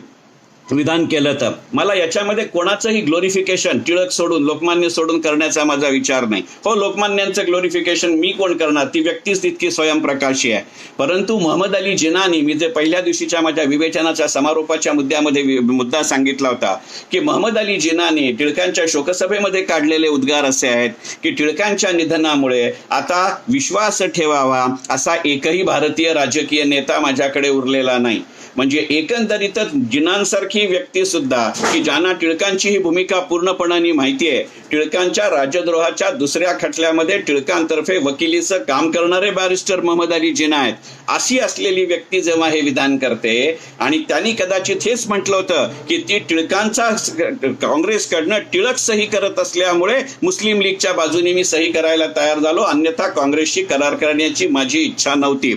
विधान केलं तर मला याच्यामध्ये कोणाचंही ग्लोरिफिकेशन टिळक सोडून, लोकमान्य सोडून करण्याचा माझा विचार नाही. हो, लोकमान्यांचं ग्लोरिफिकेशन मी कोण करणार, ती व्यक्तीच तितकी स्वयंप्रकाशी आहे. परंतु मोहम्मद अली जिनानी, मी जे पहिल्या दिवशीच्या माझ्या विवेचनाच्या समारोपाच्या मुद्द्यामध्ये मुद्दा सांगितला होता की मोहम्मद अली जिनानी टिळकांच्या शोकसभेमध्ये काढलेले उद्गार असे आहेत की टिळकांच्या निधनामुळे आता विश्वास ठेवावा असा एकही भारतीय राजकीय नेता माझ्याकडे उरलेला नाही. म्हणजे एकंदरीतच जिनांसारखी व्यक्ती सुद्धा की ज्यांना टिळकांची ही भूमिका पूर्णपणाने माहिती आहे, टिळकांच्या राजद्रोहाच्या दुसऱ्या खटल्यामध्ये टिळकांतर्फे वकिलीचं काम करणारे बॅरिस्टर मोहम्मद अली जिना आहेत. अशी असलेली व्यक्ती जेव्हा हे विधान करते आणि त्यांनी कदाचित हेच म्हटलं होतं की ती टिळकांचा काँग्रेसकडनं टिळक सही करत असल्यामुळे मुस्लिम लीगच्या बाजूने मी सही करायला तयार झालो, अन्यथा काँग्रेसशी करार करण्याची माझी इच्छा नव्हती.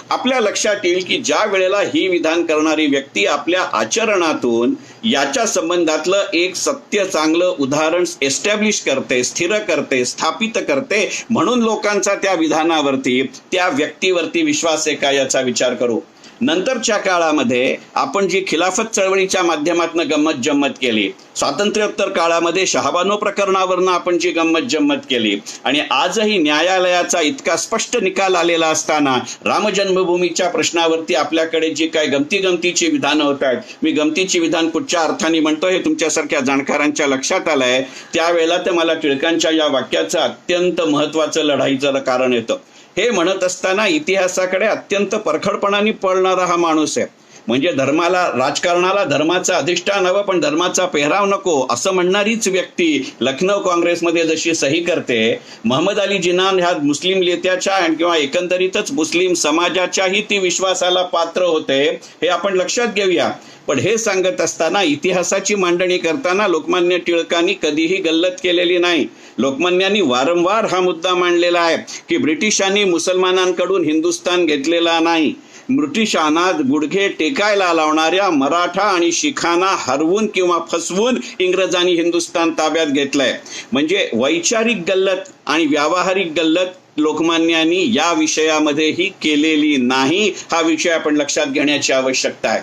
आपल्या लक्षात येईल की ज्या वेळेला ही विधान करणारी व्यक्ती आपल्या आचरणातून याच्या संबंधातलं एक सत्य चांगलं उदाहरण एस्टॅब्लिश करते, स्थिर करते, स्थापित करते, म्हणून लोकांचा त्या विधानावरती, त्या व्यक्तीवरती विश्वास आहे का याचा विचार करू. नंतरच्या काळामध्ये आपण जी खिलाफत चळवळीच्या माध्यमातून गंमत जम्मत केली, स्वातंत्र्योत्तर काळामध्ये शहाबानो प्रकरणावरनं आपण जी गंमत जम्मत केली, आणि आजही न्यायालयाचा इतका स्पष्ट निकाल आलेला असताना राम जन्मभूमीच्या प्रश्नावरती आपल्याकडे जी काही गमतीची विधानं होत आहेत, मी गमतीची विधान कुठच्या अर्थाने म्हणतो हे तुमच्यासारख्या जाणकारांच्या लक्षात आलंय, त्यावेळेला तर मला टिळकांच्या या वाक्याचं अत्यंत महत्वाचं लढाईचं कारण येतं. हे म्हणत असताना इतिहासाकडे अत्यंत परखडपणाने पळणारा हा माणूस आहे. म्हणजे राजकारणाला धर्माचं अधिष्ठान हवं पण धर्माचा पेहराव नको असं म्हणणारीच व्यक्ती लखनौ काँग्रेसमध्ये जशी सही करते, मोहम्मद अली जिना ह्या मुस्लिम नेत्याच्या किंवा एकंदरीतच मुस्लिम समाजाच्याही ती विश्वासाला पात्र होते, हे आपण लक्षात घेऊया. पण हे सांगत असताना इतिहासाची मांडणी करताना लोकमान्य टिळकांनी कधीही गल्लत केलेली नाही. लोकमान्यांनी वारंवार हा मुद्दा मांडलेला आहे की ब्रिटिशांनी मुसलमानांकडून हिंदुस्थान घेतलेला नाही. ब्रिटिशांना गुडघे टेकायला लावणाऱ्या मराठा आणि शिखांना हरवून किंवा फसवून इंग्रजांनी हिंदुस्थान ताब्यात घेतलंय. म्हणजे वैचारिक गल्लत आणि व्यावहारिक गल्लत लोकमान्यांनी या विषयामध्येही केलेली नाही. हा विषय आपण लक्षात घेण्याची आवश्यकता आहे.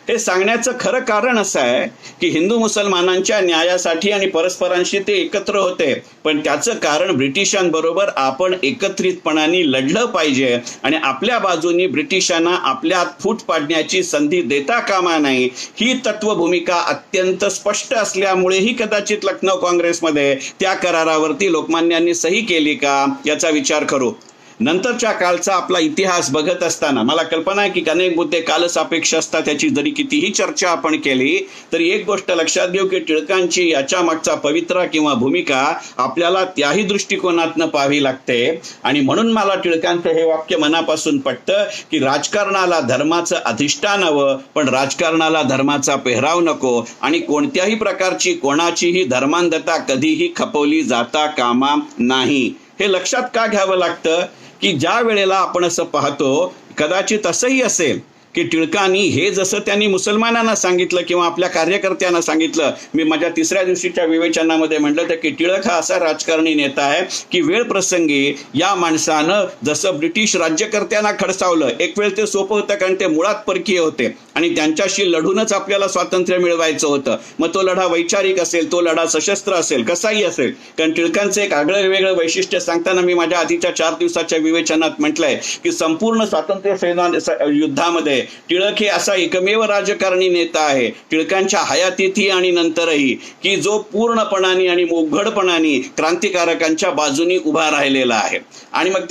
हे सांगण्याचं खरं कारण असं आहे की हिंदू मुसलमानांच्या न्यायासाठी आणि परस्परांशी ते एकत्र होते, पण त्याचं कारण ब्रिटिशांबरोबर आपण एकत्रितपणाने लढलं पाहिजे आणि आपल्या बाजूनी ब्रिटिशांना आपल्यात फूट पाडण्याची संधी देता कामा नाही. ही तत्वभूमिका अत्यंत स्पष्ट असल्यामुळेही कदाचित लखनौ काँग्रेसमध्ये त्या करारावरती लोकमान्यांनी सही केली का याचा विचार करू. नंतरच्या काळचा आपला इतिहास बघत असताना मला कल्पना आहे की अनेक मुद्दे कालसापेक्ष असतात, त्याची जरी कितीही चर्चा आपण केली तरी एक गोष्ट लक्षात घेऊ की टिळकांची याच्या मागचा पवित्रा किंवा भूमिका आपल्याला त्याही दृष्टिकोनातनं पाहावी लागते. आणि म्हणून मला टिळकांचं हे वाक्य मनापासून पटतं की राजकारणाला धर्माचं अधिष्ठान हवं पण राजकारणाला धर्माचा पेहराव नको, आणि कोणत्याही प्रकारची कोणाचीही धर्मांधता कधीही खपवली जाता कामा नाही. हे लक्षात का घ्यावं लागतं की ज्या वेळेला आपण असं पाहतो, कदाचित असंही असेल की टिळकांनी हे जसं त्यांनी मुसलमानांना सांगितलं किंवा आपल्या कार्यकर्त्यांना सांगितलं, मी माझ्या तिसऱ्या दिवशीच्या विवेचनामध्ये म्हटलं होतं की टिळक हा असा राजकारणी नेता आहे की वेळ प्रसंगी या माणसानं जसं ब्रिटिश राज्यकर्त्यांना खडसावलं, एक वेळ ते सोपं होतं कारण ते मुळात परकीय होते आणि त्यांच्याशी लढूनच आपल्याला स्वातंत्र्य मिळवायचं होतं. मग तो लढा वैचारिक असेल, तो लढा सशस्त्र असेल, कसाही असेल. कारण टिळकांचं एक आगळं वेगळं वैशिष्ट्य सांगताना मी माझ्या आधीच्या 4 दिवसाच्या विवेचनात म्हटलंय की संपूर्ण स्वातंत्र्य सेना युद्धामध्ये टिळक हे असा एकमेव राजकारणी नेता आहे टिळकांच्या हयातीतही आणि नंतरही की जो पूर्णपणाने आणि उघडपणाने क्रांतिकारकांच्या बाजूनी उभा राहिलेला आहे. आणि मग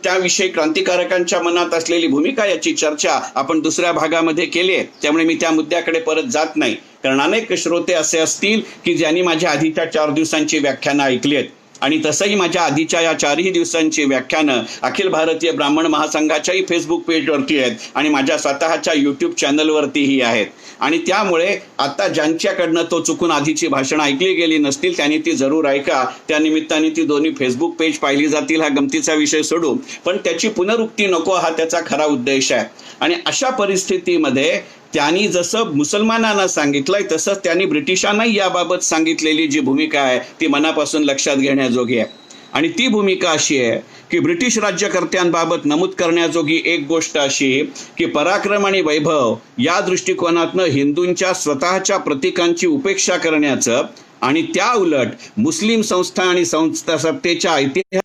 त्याविषयी क्रांतिकारकांच्या मनात असलेली भूमिका याची चर्चा आपण दुसऱ्या भागामध्ये केली आहे, त्यामुळे मी त्या मुद्द्याकडे परत जात नाही. कारण अनेक श्रोते असे असतील की ज्यांनी माझ्या आधीच्या 4 दिवसांची व्याख्यानं ऐकली आहेत आणि तसंही माझ्या आधीच्या या 4ही दिवसांची व्याख्यानं अखिल भारतीय ब्राह्मण महासंघाच्याही फेसबुक पेजवरती आहेत आणि माझ्या स्वतःच्या युट्यूब चॅनलवरतीही आहेत. आणि त्यामुळे आता ज्यांच्याकडनं तो चुकून आधीची भाषणं ऐकली गेली नसतील त्यांनी ती जरूर ऐका. त्या निमित्ताने ती दोन्ही फेसबुक पेज पाहिली जातील. हा गमतीचा विषय सोडू, पण त्याची पुनरुक्ती नको हा त्याचा खरा उद्देश आहे. आणि अशा परिस्थितीमध्ये त्यांनी जसं मुसलमानांना सांगितलंय तसंच त्यांनी ब्रिटिशांनाही याबाबत सांगितलेली जी भूमिका आहे ती मनापासून लक्षात घेण्याजोगी आहे. आणि ती भूमिका अशी आहे की ब्रिटिश राज्यकर्त्यांबाबत नमूद करण्याजोगी एक गोष्ट अशी की पराक्रम आणि वैभव या दृष्टिकोनातनं हिंदूंच्या स्वतःच्या प्रतीकांची उपेक्षा करण्याचं आणि त्या उलट मुस्लिम संस्था आणि सत्तेच्या ऐतिहासिक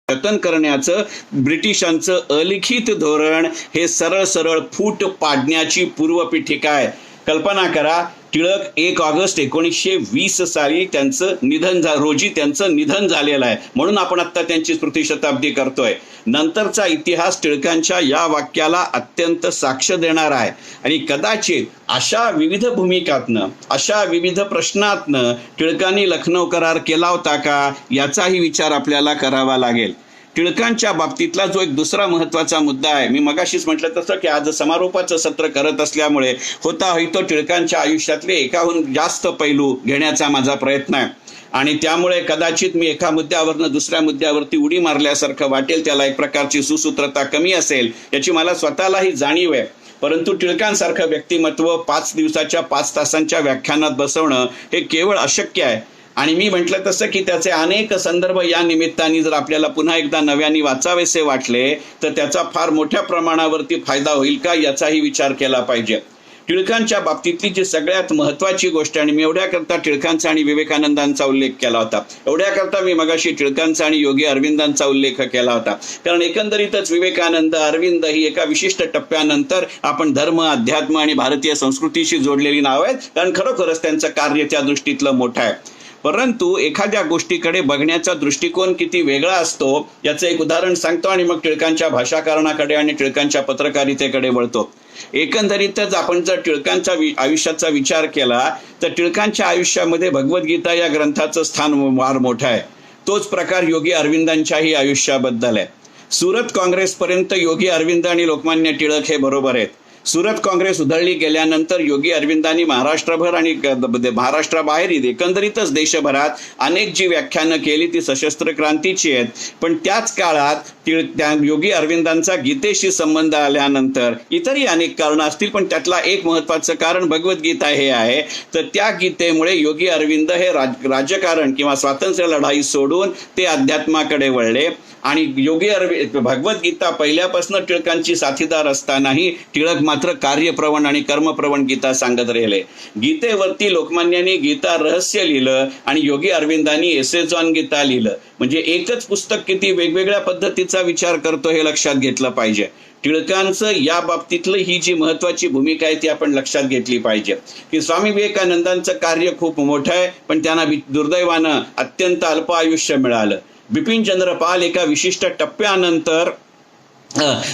जतन करण्याचं ब्रिटिशांचं अलिखित धोरण हे सरळ सरळ फूट पाडण्याची पूर्वपीठिका आहे. कल्पना करा, टिळक 1 ऑगस्ट 1920 साली रोजी त्यांचं निधन झालेलं आहे, म्हणून आपण आता त्यांची स्मृतिशताब्दी करतोय. नंतरचा इतिहास टिळकांच्या या वाक्याला अत्यंत साक्ष देणार आहे. आणि कदाचित अशा विविध भूमिकातनं, अशा विविध प्रश्नातनं टिळकांनी लखनौ करार केला होता का, याचाही विचार आपल्याला करावा लागेल. टिळकांच्या बाबतीतला जो एक दुसरा महत्वाचा मुद्दा आहे, मी मगाशीच म्हटलं तसं की आज समारोपाचं सत्र करत असल्यामुळे होता होईतो टिळकांच्या आयुष्यातले एकाहून जास्त पैलू घेण्याचा माझा प्रयत्न आहे. आणि त्यामुळे कदाचित मी एका मुद्द्यावरनं दुसऱ्या मुद्द्यावरती उडी मारल्यासारखं वाटेल, त्याला एक प्रकारची सुसूत्रता कमी असेल याची मला स्वतःलाही जाणीव आहे. परंतु टिळकांसारखं व्यक्तिमत्व 5 दिवसाच्या 5 तासांच्या व्याख्यानात बसवणं हे केवळ अशक्य आहे. आणि मी म्हटलं तसं की त्याचे अनेक संदर्भ या निमित्ताने जर आपल्याला पुन्हा एकदा नव्याने वाचावेसे वाटले तर त्याचा फार मोठ्या प्रमाणावरती फायदा होईल का, याचाही विचार केला पाहिजे. टिळकांच्या बाबतीतली जी सगळ्यात महत्वाची गोष्ट, आणि मी एवढ्याकरता टिळकांचा आणि विवेकानंदांचा उल्लेख केला होता, एवढ्याकरता मी मगाशी टिळकांचा आणि योगी अरविंदांचा उल्लेख केला होता, कारण एकंदरीतच विवेकानंद, अरविंद ही एका विशिष्ट टप्प्यानंतर आपण धर्म, अध्यात्म आणि भारतीय संस्कृतीशी जोडलेली नाव आहेत, कारण खरोखरच त्यांचं कार्य त्या दृष्टीतलं मोठं आहे. परंतु एखाद्या गोष्टीकडे बघण्याचा दृष्टिकोन किती वेगळा असतो याचं एक उदाहरण सांगतो आणि मग टिळकांच्या भाषाकारणाकडे आणि टिळकांच्या पत्रकारितेकडे वळतो. एकंदरीतच आपण जर टिळकांच्या आयुष्याचा विचार केला तर टिळकांच्या आयुष्यामध्ये भगवद्गीता या ग्रंथाचं स्थान फार मोठं आहे. तोच प्रकार योगी अरविंदांच्याही आयुष्याबद्दल आहे. सुरत काँग्रेसपर्यंत योगी अरविंद आणि लोकमान्य टिळक हे बरोबर आहेत. सुरत काँग्रेस उधळली गेल्यानंतर योगी अरविंदांनी महाराष्ट्रभर आणि महाराष्ट्राबाहेर एकंदरीतच देशभरात अनेक जी व्याख्यानं केली ती सशस्त्र क्रांतीची आहेत. पण त्याच काळात योगी अरविंदांचा गीतेशी संबंध आल्यानंतर इतरही अनेक कारणं असतील, पण त्यातला एक महत्वाचं कारण भगवद्गीता हे आहे. तर त्या गीतेमुळे योगी अरविंद हे राजकारण किंवा स्वातंत्र्य लढाई सोडून ते अध्यात्माकडे वळले. आणि योगी भगवद्गीता पहिल्यापासून टिळकांची साथीदार असतानाही टिळक मात्र कार्यप्रवण आणि कर्मप्रवण गीता सांगत राहिले. गीतेवरती लोकमान्यांनी गीता रहस्य लिहिलं आणि योगी अरविंदांनी एसेज ऑन गीता लिहिलं. म्हणजे एकच पुस्तक किती वेगवेगळ्या पद्धतीचा विचार करतो हे लक्षात घेतलं पाहिजे. टिळकांचं या बाबतीतलं ही जी महत्वाची भूमिका आहे ती आपण लक्षात घेतली पाहिजे की स्वामी विवेकानंदांचं कार्य खूप मोठं आहे, पण त्यांना दुर्दैवानं अत्यंत अल्प आयुष्य मिळालं. बिपिनचंद्र पाल एका विशिष्ट टप्प्यानंतर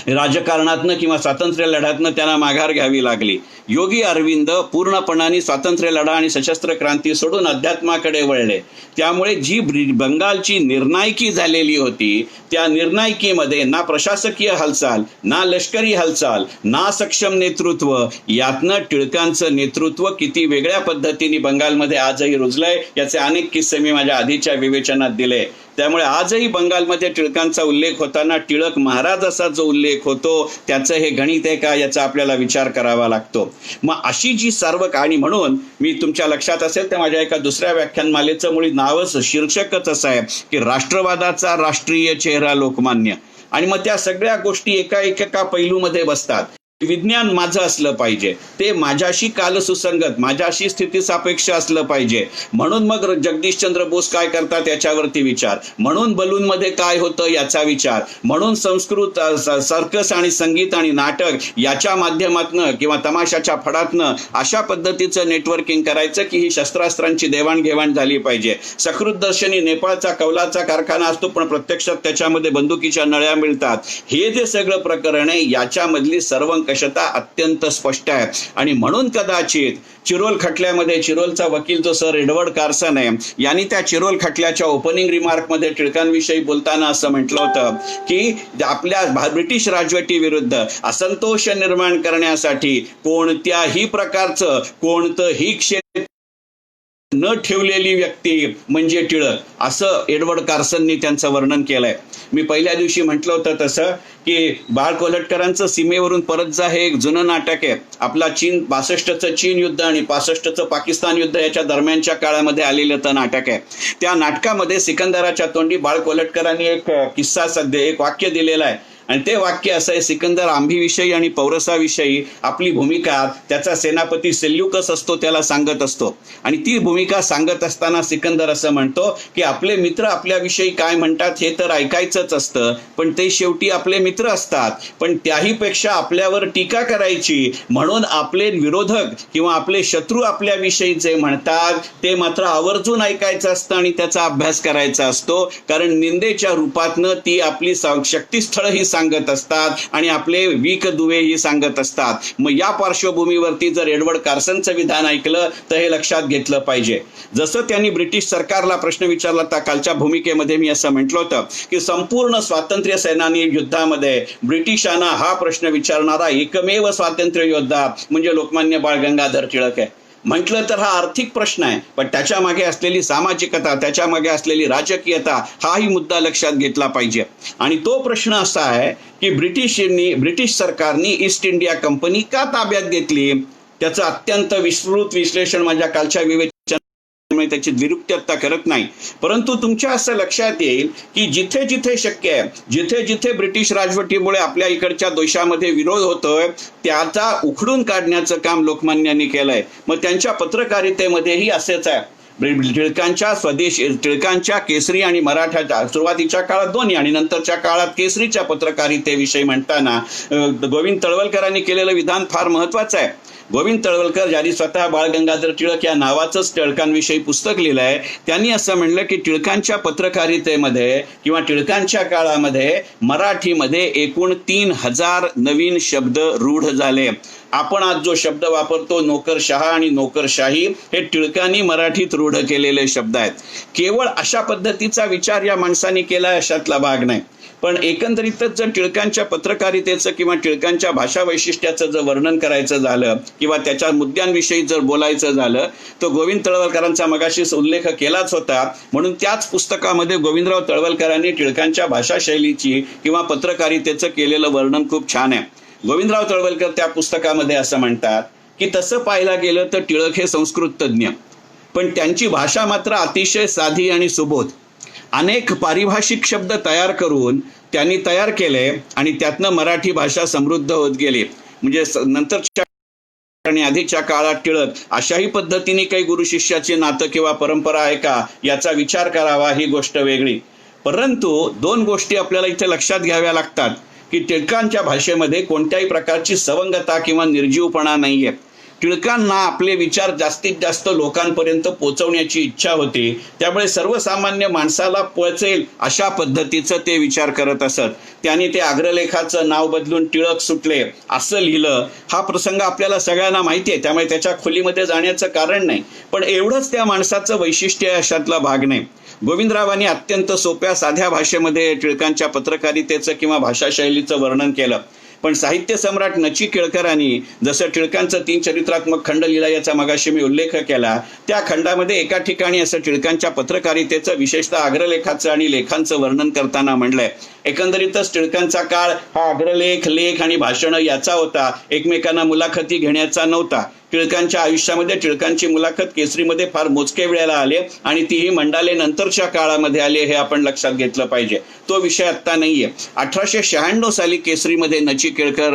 राजकारणातनं किंवा स्वातंत्र्य लढ्यातनं त्यांना माघार घ्यावी लागली. योगी अरविंद पूर्णपणाने स्वातंत्र्य लढा आणि सशस्त्र क्रांती सोडून अध्यात्माकडे वळले. त्यामुळे जी बंगालची निर्णायकी झालेली होती त्या निर्णायकीमध्ये ना प्रशासकीय हालचाल, ना लष्करी हालचाल, ना सक्षम नेतृत्व, यातनं टिळकांचं नेतृत्व किती वेगळ्या पद्धतीने बंगालमध्ये आजही रुजलंय याचे अनेक किस्से मी माझ्या आधीच्या विवेचनात दिले. त्यामुळे आजही बंगालमध्ये टिळकांचा उल्लेख होताना टिळक महाराज असा जो उल्लेख होतो त्याचं हे गणित आहे का याचा आपल्याला विचार करावा लागतो. मग अशी जी सार्वक, आणि म्हणून मी तुमच्या लक्षात असेल तर माझ्या एका दुसऱ्या व्याख्यानमालेचं मुळी नावच शीर्षकच असं आहे की राष्ट्रवादाचा राष्ट्रीय चेहरा लोकमान्य. आणि मग त्या सगळ्या गोष्टी एका पैलूमध्ये बसतात. विज्ञान माझं असलं पाहिजे, ते माझ्याशी कालसुसंगत, माझ्याशी स्थितीसापेक्ष असलं पाहिजे. म्हणून मग जगदीशचंद्र बोस काय करतात याच्यावरती विचार, म्हणून बलूनमध्ये काय होतं याचा विचार, म्हणून संस्कृत सर्कस आणि संगीत आणि नाटक याच्या माध्यमातनं किंवा तमाशाच्या फडातनं अशा पद्धतीचं नेटवर्किंग करायचं की ही शस्त्रास्त्रांची देवाणघेवाण झाली पाहिजे. सकृतदर्शनी नेपाळचा कौलाचा कारखाना असतो पण प्रत्यक्षात त्याच्यामध्ये बंदुकीच्या नळ्या मिळतात. हे जे सगळं प्रकरण आहे याच्यामधली सर्व अत्यंत स्पष्ट आहे. आणि म्हणून कदाचित चिरोल खटल्यामध्ये चिरोलचा वकील जो सर एडवर्ड कार्सन आहे यांनी त्या चिरोल खटल्याच्या ओपनिंग रिमार्क मध्ये टिळकांविषयी बोलताना असं म्हटलं होतं की आपल्या ब्रिटिश राजवटी विरुद्ध असंतोष निर्माण करण्यासाठी कोणत्याही प्रकारचं कोणतंही क्षेत्र न ठेवलेली व्यक्ती म्हणजे टिळक, असं एडवर्ड कार्सननी त्यांचं वर्णन केलंय. मी पहिल्या दिवशी म्हटलं होतं तसं की बाळ कोल्हटकरांचं सीमेवरून परत जा हे एक जुनं नाटक आहे. आपला 62चं चीन युद्ध आणि 65चं पाकिस्तान युद्ध याच्या दरम्यानच्या काळामध्ये आलेलं तर नाटक आहे. त्या नाटकामध्ये सिकंदराच्या तोंडी बाळ कोल्हटकरांनी एक किस्सा एक वाक्य दिलेलं आहे आणि ते वाक्य असं आहे, सिकंदर आंबीविषयी आणि पौरसाविषयी आपली भूमिका त्याचा सेनापती सेल्युकस असतो त्याला सांगत असतो आणि ती भूमिका भूमिका सांगत असताना सिकंदर असं म्हणतो की आपले मित्र आपल्याविषयी काय म्हणतात हे तर ऐकायचंच असतं, पण ते शेवटी आपले मित्र असतात. पण त्याहीपेक्षा आपल्यावर टीका करायची म्हणून आपले विरोधक किंवा आपले शत्रू आपल्याविषयी जे म्हणतात ते मात्र आवर्जून ऐकायचं असतं आणि त्याचा अभ्यास करायचा असतो, कारण निंदेच्या रूपातनं ती आपली शक्तिस्थळ ही सांगत असतात आणि आपले वीक दुवे ही सांगत असतात. मग या पार्श्वभूमीवरती जर एडवर्ड कार्सनचं विधान ऐकलं तर हे लक्षात घेतलं पाहिजे. जसं त्यांनी ब्रिटिश सरकारला प्रश्न विचारला त्या कालच्या भूमिकेमध्ये मी असं म्हटलं होतं की संपूर्ण स्वातंत्र्य सेनानी युद्धामध्ये ब्रिटिशांना हा प्रश्न विचारणारा एकमेव स्वातंत्र्य योद्धा म्हणजे लोकमान्य बाळ गंगाधर टिळक आहे. म्हटलं तर हा आर्थिक प्रश्न आहे, पण त्याच्या मागे असलेली सामाजिकता, त्याच्या मागे असलेली राजकीयता हाही मुद्दा लक्षात घेतला पाहिजे. आणि तो प्रश्न असा आहे की ब्रिटिश सरकारने ईस्ट इंडिया कंपनी का ताब्यात घेतली, त्याचं अत्यंत विस्तृत विश्लेषण माझ्या कालच्या विवेचनामुळे त्याची द्विरुक्तता करत नाही. परंतु तुमच्या असं लक्षात येईल की जिथे जिथे शक्य आहे, जिथे जिथे ब्रिटिश राजवटीमुळे आपल्या इकडच्या देशामध्ये विरोध होतोय त्याचा उखडून काढण्याचं काम लोकमान्यांनी केलंय. मग त्यांच्या पत्रकारितेमध्येही असेच आहे. टिळकांच्या केसरी आणि मराठ्याच्या सुरुवातीच्या काळात दोन्ही आणि नंतरच्या काळात केसरीच्या पत्रकारितेविषयी म्हणताना गोविंद तळवलकरांनी केलेलं विधान फार महत्वाचं आहे. गोविंद तळवलकर ज्यांनी स्वतः बाळ गंगाधर टिळक या नावाचंच टिळकांविषयी पुस्तक लिहिलं आहे, त्यांनी असं म्हणलं की टिळकांच्या पत्रकारितेमध्ये किंवा टिळकांच्या काळामध्ये मराठीमध्ये एकूण 3000 नवीन शब्द रूढ झाले. आपण आज जो शब्द वापरतो नोकरशहा आणि नोकरशाही हे टिळकांनी मराठीत रूढ केलेले शब्द आहेत. केवळ अशा पद्धतीचा विचार या माणसाने केला अशातला भाग नाही, पण एकंदरीतच जर टिळकांच्या पत्रकारितेचं किंवा टिळकांच्या भाषा वैशिष्ट्याचं जर वर्णन करायचं झालं किंवा त्याच्या मुद्द्यांविषयी जर बोलायचं झालं तर गोविंद तळवलकरांचा मगाशीच उल्लेख केलाच होता. म्हणून त्याच पुस्तकामध्ये गोविंदराव तळवलकरांनी टिळकांच्या भाषा शैलीची किंवा पत्रकारितेचं केलेलं वर्णन खूप छान आहे. गोविंदराव तळवलकर त्या पुस्तकामध्ये असं म्हणतात की तसं पाहायला गेलं तर टिळक हे संस्कृत तज्ज्ञ, पण त्यांची भाषा मात्र अतिशय साधी आणि सुबोध. अनेक पारिभाषिक शब्द तयार करून त्यांनी तयार केले आणि त्यातनं मराठी भाषा समृद्ध होत गेली. म्हणजे नंतरच्या आणि आधीच्या काळात टिळक अशाही पद्धतीने काही गुरु शिष्याचे नातं किंवा परंपरा आहे का याचा विचार करावा, ही गोष्ट वेगळी. परंतु दोन गोष्टी आपल्याला इथे लक्षात घ्याव्या लागतात की टिळकांच्या भाषेमध्ये कोणत्याही प्रकारची सवंगता किंवा निर्जीवपणा नाहीये. टिळकांना आपले विचार जास्तीत जास्त लोकांपर्यंत पोहोचवण्याची इच्छा होती, त्यामुळे सर्वसामान्य माणसाला पोहोचेल अशा पद्धतीचं ते विचार करत असत. त्यांनी ते अग्रलेखाचं नाव बदलून टिळक सुटले असं लिहिलं. हा प्रसंग आपल्याला सगळ्यांना माहिती आहे, त्यामुळे त्याच्या खोलीमध्ये जाण्याचं कारण नाही, पण एवढंच त्या माणसाचं वैशिष्ट्य आहे अशातला भाग नाही. गोविंदरावांनी अत्यंत सोप्या साध्या भाषेमध्ये टिळकांच्या पत्रकारितेचं किंवा भाषा शैलीचं वर्णन केलं. पण साहित्य सम्राट नची केळकरांनी जसं टिळकांचं 3 चरित्रात्मक खंड लिहिला याचा मगाशी मी उल्लेख केला, त्या खंडामध्ये एका ठिकाणी असं टिळकांच्या पत्रकारितेचं विशेषतः अग्रलेखाचं आणि लेखांचं वर्णन करताना म्हणलंय. एकंदरीतच टिळकांचा काळ हा अग्रलेख, लेख आणि भाषण याचा होता, एकमेकांना मुलाखती घेण्याचा नव्हता. टिळकांच्या आयुष्यामध्ये टिळकांची मुलाखत केसरीमध्ये फार मोजके वेळेला आले आणि तीही मंडाले नंतरच्या काळामध्ये आले, हे आपण लक्षात घेतलं पाहिजे. तो विषय आत्ता नाहीये. 1896 साली केसरीमध्ये नची केळकर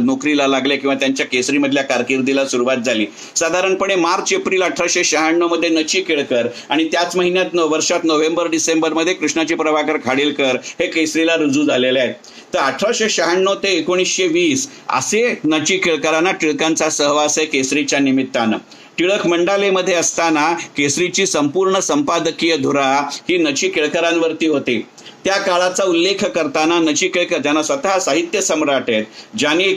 नोकरीला लागले किंवा त्यांच्या केसरीमधल्या कारकिर्दीला सुरुवात झाली. साधारणपणे मार्च-एप्रिल 1896 मध्ये नची केळकर आणि त्याच महिन्यात वर्षात नोव्हेंबर-डिसेंबरमध्ये कृष्णाजी प्रभाकर खाडीलकर हे केसरीला रुजू झालेले आहेत. तर 1896 ते 1920 असे नची केळकरांना टिळकांचा सहवास आहे केसरीच्या निमित्तानं. टिळक मंडालेमध्ये असताना केसरीची संपूर्ण संपादकीय धुरा ही नची केळकरांवरती होती. त्या काळाचा उल्लेख करताना नची केळकर ज्यांना स्वतः साहित्य सम्राट आहेत, ज्यांनी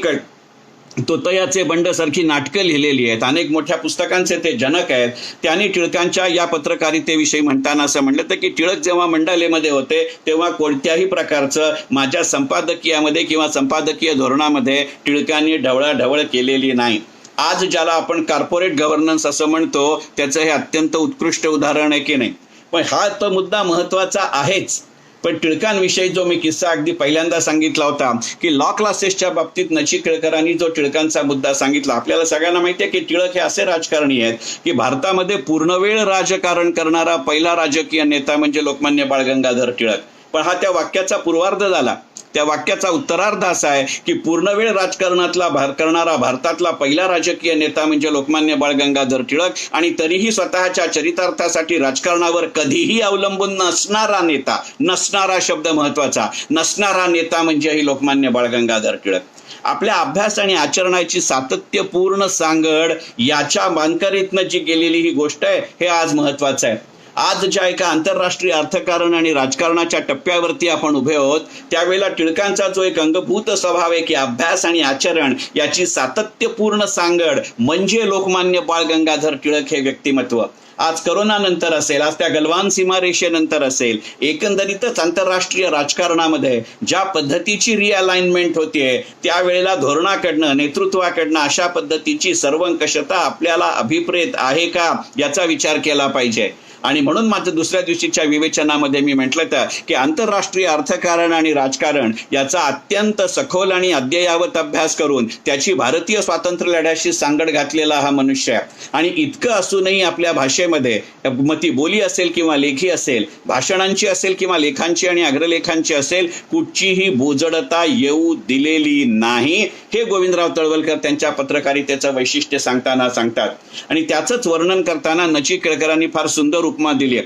तोतयाचे बंड सारखी नाटकं लिहिलेली आहेत, अनेक मोठ्या पुस्तकांचे ते जनक आहेत, त्यांनी टिळकांच्या या पत्रकारितेविषयी म्हणताना असं म्हटलं की टिळक जेव्हा मंडालेमध्ये होते तेव्हा कोणत्याही प्रकारचं माझ्या संपादकीयामध्ये किंवा संपादकीय धोरणामध्ये टिळकांनी ढवळाढवळ केलेली नाही. आज ज्याला आपण कॉर्पोरेट गव्हर्नन्स असं म्हणतो त्याचं हे अत्यंत उत्कृष्ट उदाहरण आहे की नाही. पण हा तर मुद्दा महत्वाचा आहेच, पण टिळकांविषयी जो मी किस्सा अगदी पहिल्यांदा सांगितला होता की लॉ क्लासेसच्या बाबतीत नची केळकरांनी जो टिळकांचा मुद्दा सांगितला, आपल्याला सगळ्यांना माहिती आहे की टिळक हे असे राजकारणी आहेत की भारतामध्ये पूर्णवेळ राजकारण करणारा पहिला राजकीय नेता म्हणजे लोकमान्य बाळ गंगाधर टिळक. पण हा त्या वाक्याचा पूर्वार्ध झाला. त्या वाक्याचा उत्तरार्ध असा आहे की पूर्णवेळ राजकारणातला करणारा भारतातला पहिला राजकीय नेता म्हणजे लोकमान्य बाळ गंगाधर टिळक, आणि तरीही स्वतःच्या चरितार्थासाठी राजकारणावर कधीही अवलंबून नसणारा नेता, नसणारा शब्द महत्वाचा, नसणारा नेता म्हणजे ही लोकमान्य बाळ गंगाधर टिळक. आपल्या अभ्यास आणि आचरणाची सातत्यपूर्ण सांगड याच्या मानकरीतनं जी गेलेली ही गोष्ट आहे, हे आज महत्वाचं आहे. आज ज्या एका आंतरराष्ट्रीय अर्थकारण आणि राजकारणाच्या टप्प्यावरती आपण उभे आहोत, त्यावेळेला टिळकांचा जो एक अंगभूत स्वभाव आहे की अभ्यास आणि आचरण याची सातत्यपूर्ण सांगड म्हणजे लोकमान्य बाळ गंगाधर टिळक हे व्यक्तिमत्व. आज करोनानंतर असेल, आज त्या गलवान सीमारेषेनंतर असेल, एकंदरीतच आंतरराष्ट्रीय राजकारणामध्ये ज्या पद्धतीची रिअलाइनमेंट होतीये, त्यावेळेला धोरणाकडनं, नेतृत्वाकडनं अशा पद्धतीची सर्वंकषता आपल्याला अभिप्रेत आहे का याचा विचार केला पाहिजे. आणि म्हणून मात्र दुसऱ्या दिवशीच्या विवेचनामध्ये मी म्हटलं तर की आंतरराष्ट्रीय अर्थकारण आणि राजकारण याचा अत्यंत सखोल आणि अद्ययावत अभ्यास करून त्याची भारतीय स्वातंत्र्य लढ्याशी सांगड घातलेला हा मनुष्य आहे. आणि इतकं असूनही आपल्या भाषेमध्ये मग ती बोली असेल किंवा लेखी असेल, भाषणांची असेल किंवा लेखांची आणि अग्रलेखांची असेल, कुठचीही बोजडता येऊ दिलेली नाही, हे गोविंदराव तळवलकर त्यांच्या पत्रकारितेचं वैशिष्ट्य सांगताना सांगतात. आणि त्याचंच वर्णन करताना नची केळकरांनी फार सुंदर उपमा दिली.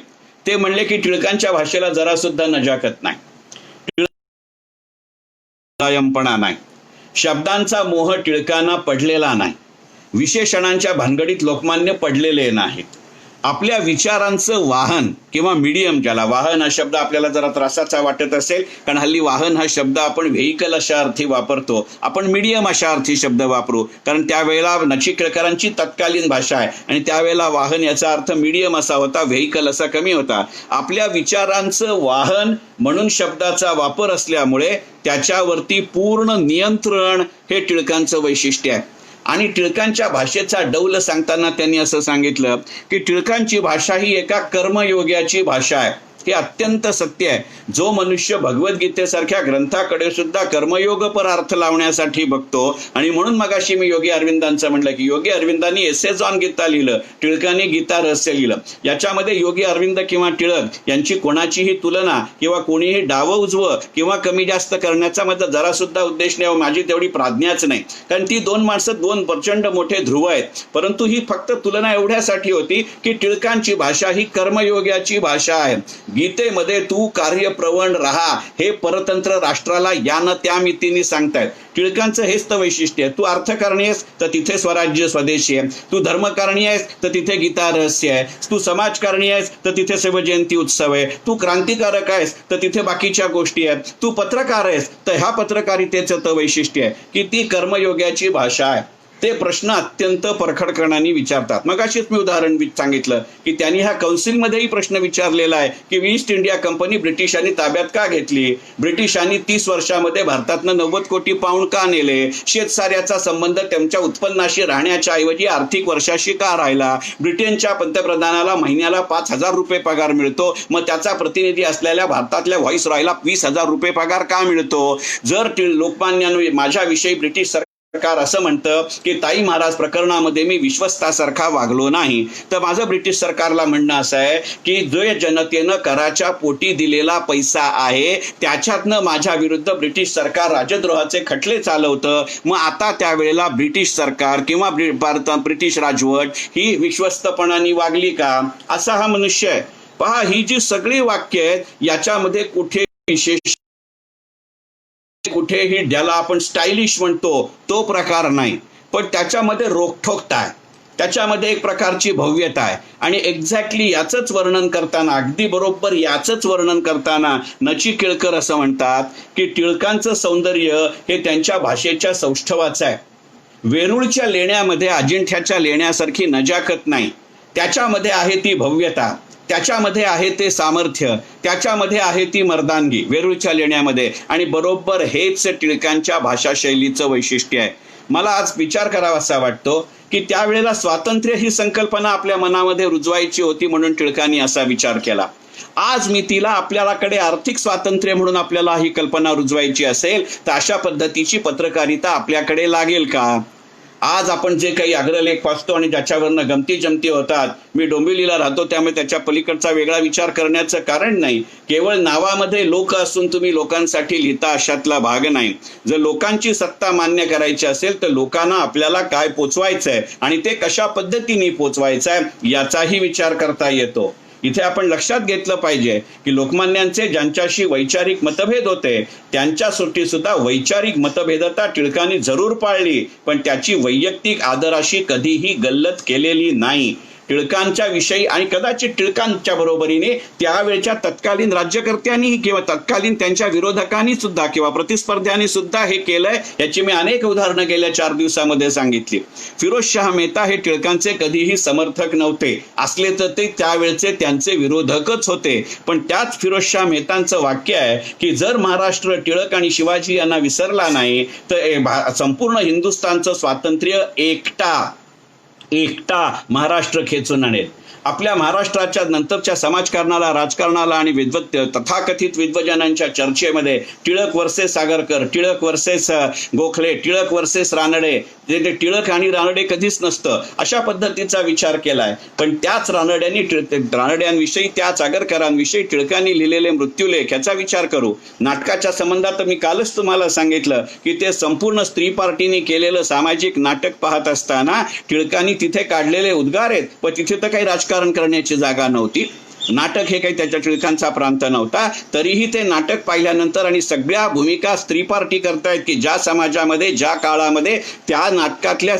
ते म्हणले की टिळकांच्या भाषेला जरा सुद्धा नजाकत नाही, मुलायमपणा नाही, शब्दांचा मोह टिळकांना पडलेला नाही, विशेषणांच्या भानगडीत लोकमान्य पडलेले नाहीत. आपल्या विचारांचं वाहन किंवा मीडियम, ज्याला वाहन हा शब्द आपल्याला जरा त्रासाचा वाटत असेल, कारण हल्ली वाहन हा शब्द आपण व्हेइकल अशा अर्थी वापरतो, आपण मीडियम अशा अर्थी शब्द वापरू, कारण त्यावेळेला नची केळकरांची तत्कालीन भाषा आहे आणि त्यावेळेला वाहन याचा अर्थ मीडियम असा होता, व्हेइकल असा कमी होता. आपल्या विचारांचं वाहन म्हणून शब्दाचा वापर असल्यामुळे त्याच्यावरती पूर्ण नियंत्रण हे टिळकांचं वैशिष्ट्य आहे. आणि टिळकांच्या भाषेचा डौल सांगताना त्यांनी असं सांगितलं की टिळकांची भाषा ही एका कर्मयोग्याची भाषा आहे. हे अत्यंत सत्य आहे. जो मनुष्य भगवद्गीतेसारख्या ग्रंथाकडे सुद्धा कर्मयोगपर अर्थ लावण्यासाठी बघतो, आणि म्हणून मगाशी मी योगी अरविंदांचं म्हणलं की योगी अरविंदांनी एसेज ऑन गीता लिहिलं, टिळकांनी गीता रहस्य लिहिलं. याच्यामध्ये योगी अरविंद किंवा टिळक यांची कोणाचीही तुलना किंवा कोणीही डावं उजवं किंवा कमी जास्त करण्याचा माझा जरा सुद्धा उद्देश नाही, माझी तेवढी प्राज्ञाच नाही, कारण ती दोन माणसं दोन प्रचंड मोठे ध्रुव आहेत. परंतु ही फक्त तुलना एवढ्यासाठी होती की टिळकांची भाषा ही कर्मयोग्याची भाषा आहे. गीतेमध्ये तू कार्यप्रवण राहा हे परतंत्र राष्ट्राला यानं त्या मितीने सांगतायत. टिळकांचं हेच तर वैशिष्ट्य आहे. तू अर्थकारणी आहेस तर तिथे स्वराज्य स्वदेशी आहे, तू धर्मकारणी आहेस तर तिथे गीता रहस्य आहे, तू समाजकारणी आहेस तर तिथे शिवजयंती उत्सव आहे, तू क्रांतिकारक आहेस तर तिथे बाकीच्या गोष्टी आहेत, तू पत्रकार आहेस तर ह्या पत्रकारितेचं तर वैशिष्ट्य आहे की ती कर्मयोग्याची भाषा आहे. ते प्रश्न अत्यंत परखडपणाने विचारतात. मग अशीच मी उदाहरण सांगितलं की त्यांनी ह्या कौन्सिलमध्येही प्रश्न विचारलेला आहे की ईस्ट इंडिया कंपनी ब्रिटिशांनी ताब्यात का घेतली, ब्रिटिशांनी 30 वर्षामध्ये भारतातनं 90 कोटी पाऊंड का नेले, शेतसाऱ्याचा संबंध त्यांच्या उत्पन्नाशी राहण्याच्या ऐवजी आर्थिक वर्षाशी का राहिला, ब्रिटनच्या पंतप्रधानाला महिन्याला 5,000 रुपये पगार मिळतो, मग त्याचा प्रतिनिधी असलेल्या भारतातल्या व्हाईस रॉयला 20,000 रुपये पगार का मिळतो. जर लोकमान्याने माझ्याविषयी ब्रिटिश सरकार असं म्हणतं की ताई महाराज प्रकरणामध्ये मी विश्वस्तासारखा वागलो नाही, तर माझं ब्रिटिश सरकारला म्हणणं असं आहे की जो जनतेनं कराच्या पोटी दिलेला पैसा आहे त्याच्यातनं माझ्या विरुद्ध ब्रिटिश सरकार राजद्रोहाचे खटले चालवतं. मग आता त्यावेळेला ब्रिटिश सरकार किंवा ब्रिटिश राजवट ही विश्वस्तपणाने वागली का, असा हा मनुष्य आहे. पहा, ही जी सगळी वाक्य आहेत याच्यामध्ये कुठे विशेष, कुठेही ज्याला आपण स्टायलिश म्हणतो तो प्रकार नाही, पण त्याच्यामध्ये रोखठोकता आहे, त्याच्यामध्ये एक प्रकारची भव्यता आहे. आणि एक्झॅक्टली याचंच वर्णन करताना, अगदी बरोबर याचंच वर्णन करताना नची केळकर असं म्हणतात की टिळकांचं सौंदर्य हे त्यांच्या भाषेच्या सौष्ठवाचं आहे. वेरूळच्या लेण्यामध्ये अजिंठ्याच्या लेण्यासारखी नजाकत नाही, त्याच्यामध्ये आहे ती भव्यता, त्याच्यामध्ये आहे ते सामर्थ्य, त्याच्यामध्ये आहे ती मर्दानगी वेरूळच्या लेण्यामध्ये. आणि बरोबर हेच टिळकांच्या भाषाशैलीचं वैशिष्ट्य आहे. मला आज विचार करावासा वाटतो की त्यावेळेला स्वातंत्र्य ही संकल्पना आपल्या मनामध्ये रुजवायची होती म्हणून टिळकांनी असा विचार केला. आज मितीला आपल्याकडे आर्थिक स्वातंत्र्य म्हणून आपल्याला ही कल्पना रुजवायची असेल तर अशा पद्धतीची पत्रकारिता आपल्याकडे लागेल का? आज आपण जे काही अग्रलेख वाचतो आणि ज्याच्यावरनं गमती जमती होतात, मी डोंबिवलीला राहतो त्यामुळे त्याच्या पलीकडचा वेगळा विचार करण्याचं कारण नाही. केवळ नावामध्ये लोक असून तुम्ही लोकांसाठी लिहिता अशातला भाग नाही. जर लोकांची सत्ता मान्य करायची असेल तर लोकांना आपल्याला काय पोचवायचंय आणि ते कशा पद्धतीने पोचवायचंय याचाही विचार करता येतो. इथे आपण लक्षात घेतलं पाहिजे की लोकमान्यांचे ज्यांच्याशी वैचारिक मतभेद होते त्यांच्या सुद्धा वैचारिक मतभेदता टिळकांनी जरूर पाळली, पण त्याची वैयक्तिक आदराशी कधीही गल्लत केलेली नाही. टिळकांच्या विषयी आणि कदाचित टिळकांच्या बरोबरीने त्यावेळच्या तत्कालीन राज्यकर्त्यांनी किंवा तत्कालीन त्यांच्या विरोधकांनी सुद्धा किंवा प्रतिस्पर्ध्यांनी सुद्धा हे केलंय. याची मी अनेक उदाहरणं गेल्या 4 दिवसामध्ये सांगितली. फिरोजशाह मेहता हे टिळकांचे कधीही समर्थक नव्हते, असले तर ते त्यावेळचे त्यांचे विरोधकच होते. पण त्याच फिरोजशाह मेहतांचं वाक्य आहे की जर महाराष्ट्र टिळक आणि शिवाजी यांना विसरला नाही तर संपूर्ण हिंदुस्थानचं स्वातंत्र्य एकटा महाराष्ट्र खेचून आणेल. आपल्या महाराष्ट्राच्या नंतरच्या समाजकारणाला, राजकारणाला आणि तथाकथित विद्वजनांच्या चर्चेमध्ये Tilak versus Sagarkar, Tilak versus Gokhale, Tilak versus Ranade, जे टिळक आणि रानडे कधीच नसतं अशा पद्धतीचा विचार केलाय. पण त्याच रानड्यांविषयी, त्याच आगरकरांविषयी टिळकांनी लिहिलेले मृत्यूलेख याचा विचार करू. नाटकाच्या संबंधात मी कालच तुम्हाला सांगितलं की ते संपूर्ण स्त्री पार्टीने केलेलं सामाजिक नाटक पाहत असताना टिळकांनी तिथे काढलेले उद्गार आहेत, पण तिथे तर काही राजकारण करण्याची जागा नव्हती. नाटक हे काही त्याच्या टिळकांचा प्रांत नव्हता. तरीही ते नाटक पाहिल्यानंतर आणि सगळ्या भूमिका स्त्री पार्टी करतायत की ज्या समाजामध्ये, ज्या काळामध्ये त्या नाटकातल्या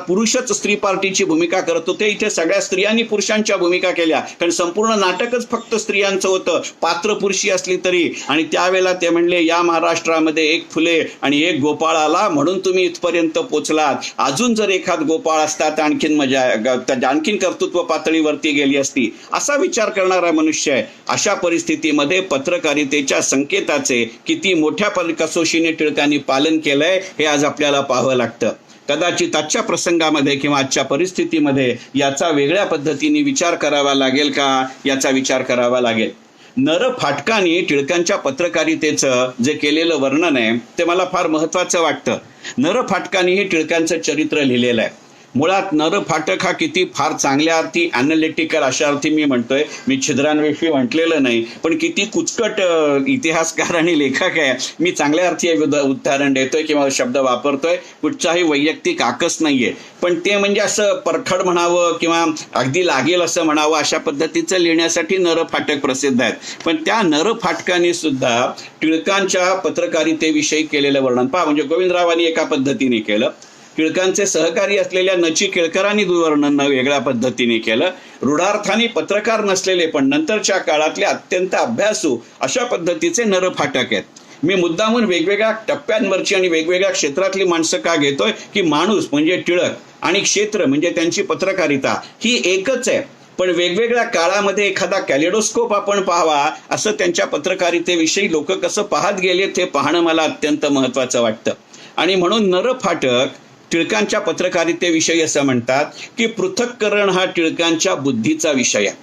पुरुषच स्त्री पार्टीची भूमिका करत होते, इथे सगळ्या स्त्रियांनी पुरुषांच्या भूमिका केल्या. कारण संपूर्ण नाटकच फक्त स्त्रियांचं होतं, पात्र पुरुषी असली तरी. आणि त्यावेळेला ते म्हणले, या महाराष्ट्रामध्ये एक फुले आणि एक गोपाळ आला म्हणून तुम्ही इथपर्यंत पोचलात. अजून जर एखाद गोपाळ असता तर आणखीन कर्तृत्व पातळीवरती गेली असती, असा विचार करणारा मनुष्य आहे. अशा परिस्थितीमध्ये पत्रकारितेच्या संकेताचे किती मोठ्या कसोशीने टिळकांनी पालन केलंय हे आज आपल्याला पाहावं लागतं. कदाचित आजच्या प्रसंगामध्ये किंवा आजच्या परिस्थितीमध्ये याचा वेगळ्या पद्धतीने विचार करावा लागेल का, याचा विचार करावा लागेल. नर फाटकाने टिळकांच्या पत्रकारितेचं जे केलेलं वर्णन आहे ते मला फार महत्वाचं वाटतं. नर फाटकाने हे टिळकांचं चरित्र लिहिलेलं आहे. मुळात नर फाटक हा किती फार चांगल्या अर्थी, अॅनालिटिकल अशा अर्थी मी म्हणतोय, मी छिद्रांविषयी म्हटलेलं नाही, पण किती कुचकट इतिहासकार आणि लेखक आहे. मी चांगल्या अर्थी उदाहरण देतोय किंवा शब्द वापरतोय, कुठचाही वैयक्तिक आकस नाहीये. पण ते म्हणजे असं परखड म्हणावं किंवा अगदी लागेल असं म्हणावं अशा पद्धतीचं लिहिण्यासाठी नर फाटक प्रसिद्ध आहेत. पण त्या नर फाटकाने सुद्धा टिळकांच्या पत्रकारितेविषयी केलेलं वर्णन पहा. म्हणजे गोविंदरावांनी एका पद्धतीने केलं, टिळकांचे सहकारी असलेल्या नची केळकरांनी वर्णन वेगळ्या पद्धतीने केलं. रूढार्थाने पत्रकार नसलेले पण नंतरच्या काळातले अत्यंत अभ्यासू अशा पद्धतीचे नरफाटक आहेत. मी मुद्दामून वेगवेगळ्या टप्प्यांवरची आणि वेगवेगळ्या क्षेत्रातली माणसं का घेतोय की माणूस म्हणजे टिळक आणि क्षेत्र म्हणजे त्यांची पत्रकारिता ही एकच आहे. पण वेगवेगळ्या काळामध्ये एखादा कॅलेडोस्कोप आपण पाहावा असं त्यांच्या पत्रकारितेविषयी लोक कसं पाहत गेले ते पाहणं मला अत्यंत महत्वाचं वाटतं. आणि म्हणून नरफाटक टिळकांच्या पत्रकारितेविषयी असं म्हणतात की पृथक्करण हा टिळकांच्या बुद्धीचा विषय आहे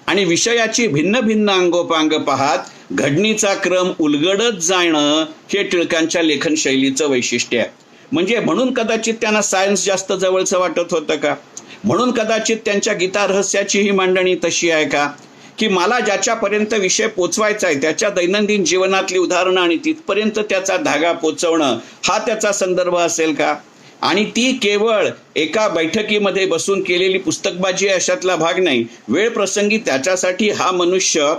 आणि विषयाची भिन्न भिन्न अंगोपांग पाहत घडणीचा क्रम उलगडत जाणं हे टिळकांच्या लेखन शैलीचं वैशिष्ट्य आहे. म्हणजे म्हणून कदाचित त्यांना सायन्स जास्त जवळचं वाटत होतं का? म्हणून कदाचित त्यांच्या गीता रहस्याची ही मांडणी तशी आहे का की मला ज्याच्यापर्यंत विषय पोचवायचा आहे त्याच्या दैनंदिन जीवनातली उदाहरणं आणि तिथपर्यंत त्याचा धागा पोचवणं हा त्याचा संदर्भ असेल का? आणि ती केवळ एका बैठकीमध्ये बसून केलेली पुस्तकबाजी अशातला भाग नाही. वेळ प्रसंगी त्याच्यासाठी हा मनुष्य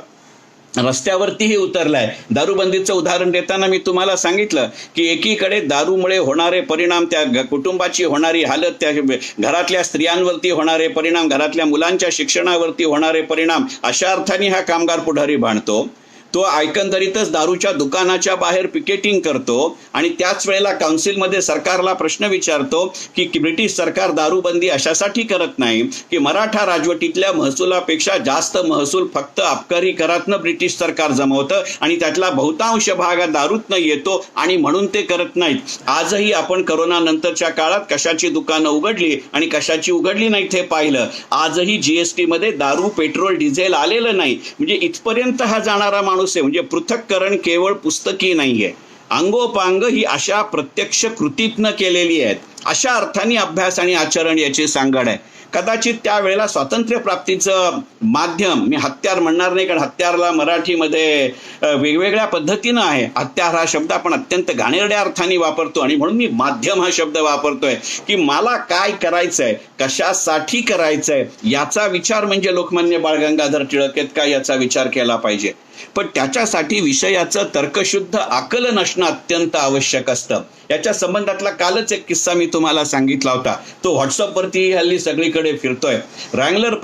रस्त्यावरतीही उतरलाय. दारूबंदीचं उदाहरण देताना मी तुम्हाला सांगितलं की एकीकडे दारूमुळे होणारे परिणाम, त्या कुटुंबाची होणारी हालत, त्या घरातल्या स्त्रियांवरती होणारे परिणाम, घरातल्या मुलांच्या शिक्षणावरती होणारे परिणाम, अशा अर्थाने हा कामगार पुढारी भांडतो. तो एकंदरीतच दारूच्या दुकानाच्या बाहेर पिकेटिंग करतो आणि त्याच वेळेला काउन्सिलमध्ये सरकारला प्रश्न विचारतो की ब्रिटिश सरकार दारूबंदी अशासाठी करत नाही की मराठा राजवटीतल्या महसुलापेक्षा जास्त महसूल फक्त आबकारी करातनं ब्रिटिश सरकार जमवतं आणि त्यातला बहुतांश भाग दारूतनं येतो आणि म्हणून ते करत नाहीत. आजही आपण करोना नंतरच्या काळात कशाची दुकानं उघडली आणि कशाची उघडली नाहीत हे पाहिलं. आजही जीएसटी मध्ये दारू, पेट्रोल, डिझेल आलेलं नाही. म्हणजे इथपर्यंत हा जाणारा माणूस आहे. म्हणजे पृथक्करण केवळ पुस्तकी नाहीये, अंगोपांग ही अशा प्रत्यक्ष कृतीतनं केलेली आहेत. अशा अर्थाने अभ्यास आणि आचरण याची सांगड आहे. कदाचित त्यावेळेला स्वातंत्र्य प्राप्तीचं माध्यम, मी हत्यार म्हणणार नाही कारण हत्यारला मराठीमध्ये वेगवेगळ्या पद्धतीनं आहे. हत्यार हा शब्द आपण अत्यंत घाणेरड्या अर्थाने वापरतो आणि म्हणून मी माध्यम हा शब्द वापरतोय की मला काय करायचंय, कशासाठी करायचंय याचा विचार म्हणजे लोकमान्य बाळ गंगाधर टिळक आहेत का याचा विचार केला पाहिजे. पण त्याच्यासाठी विषयाचं तर्कशुद्ध आकलन असणं अत्यंत आवश्यक असतं. याच्या संबंधातला कालच एक किस्सा मी तुम्हाला सांगितला होता, तो व्हॉट्सअपवरती हल्ली सगळीकडे फिरतोय. रँगलर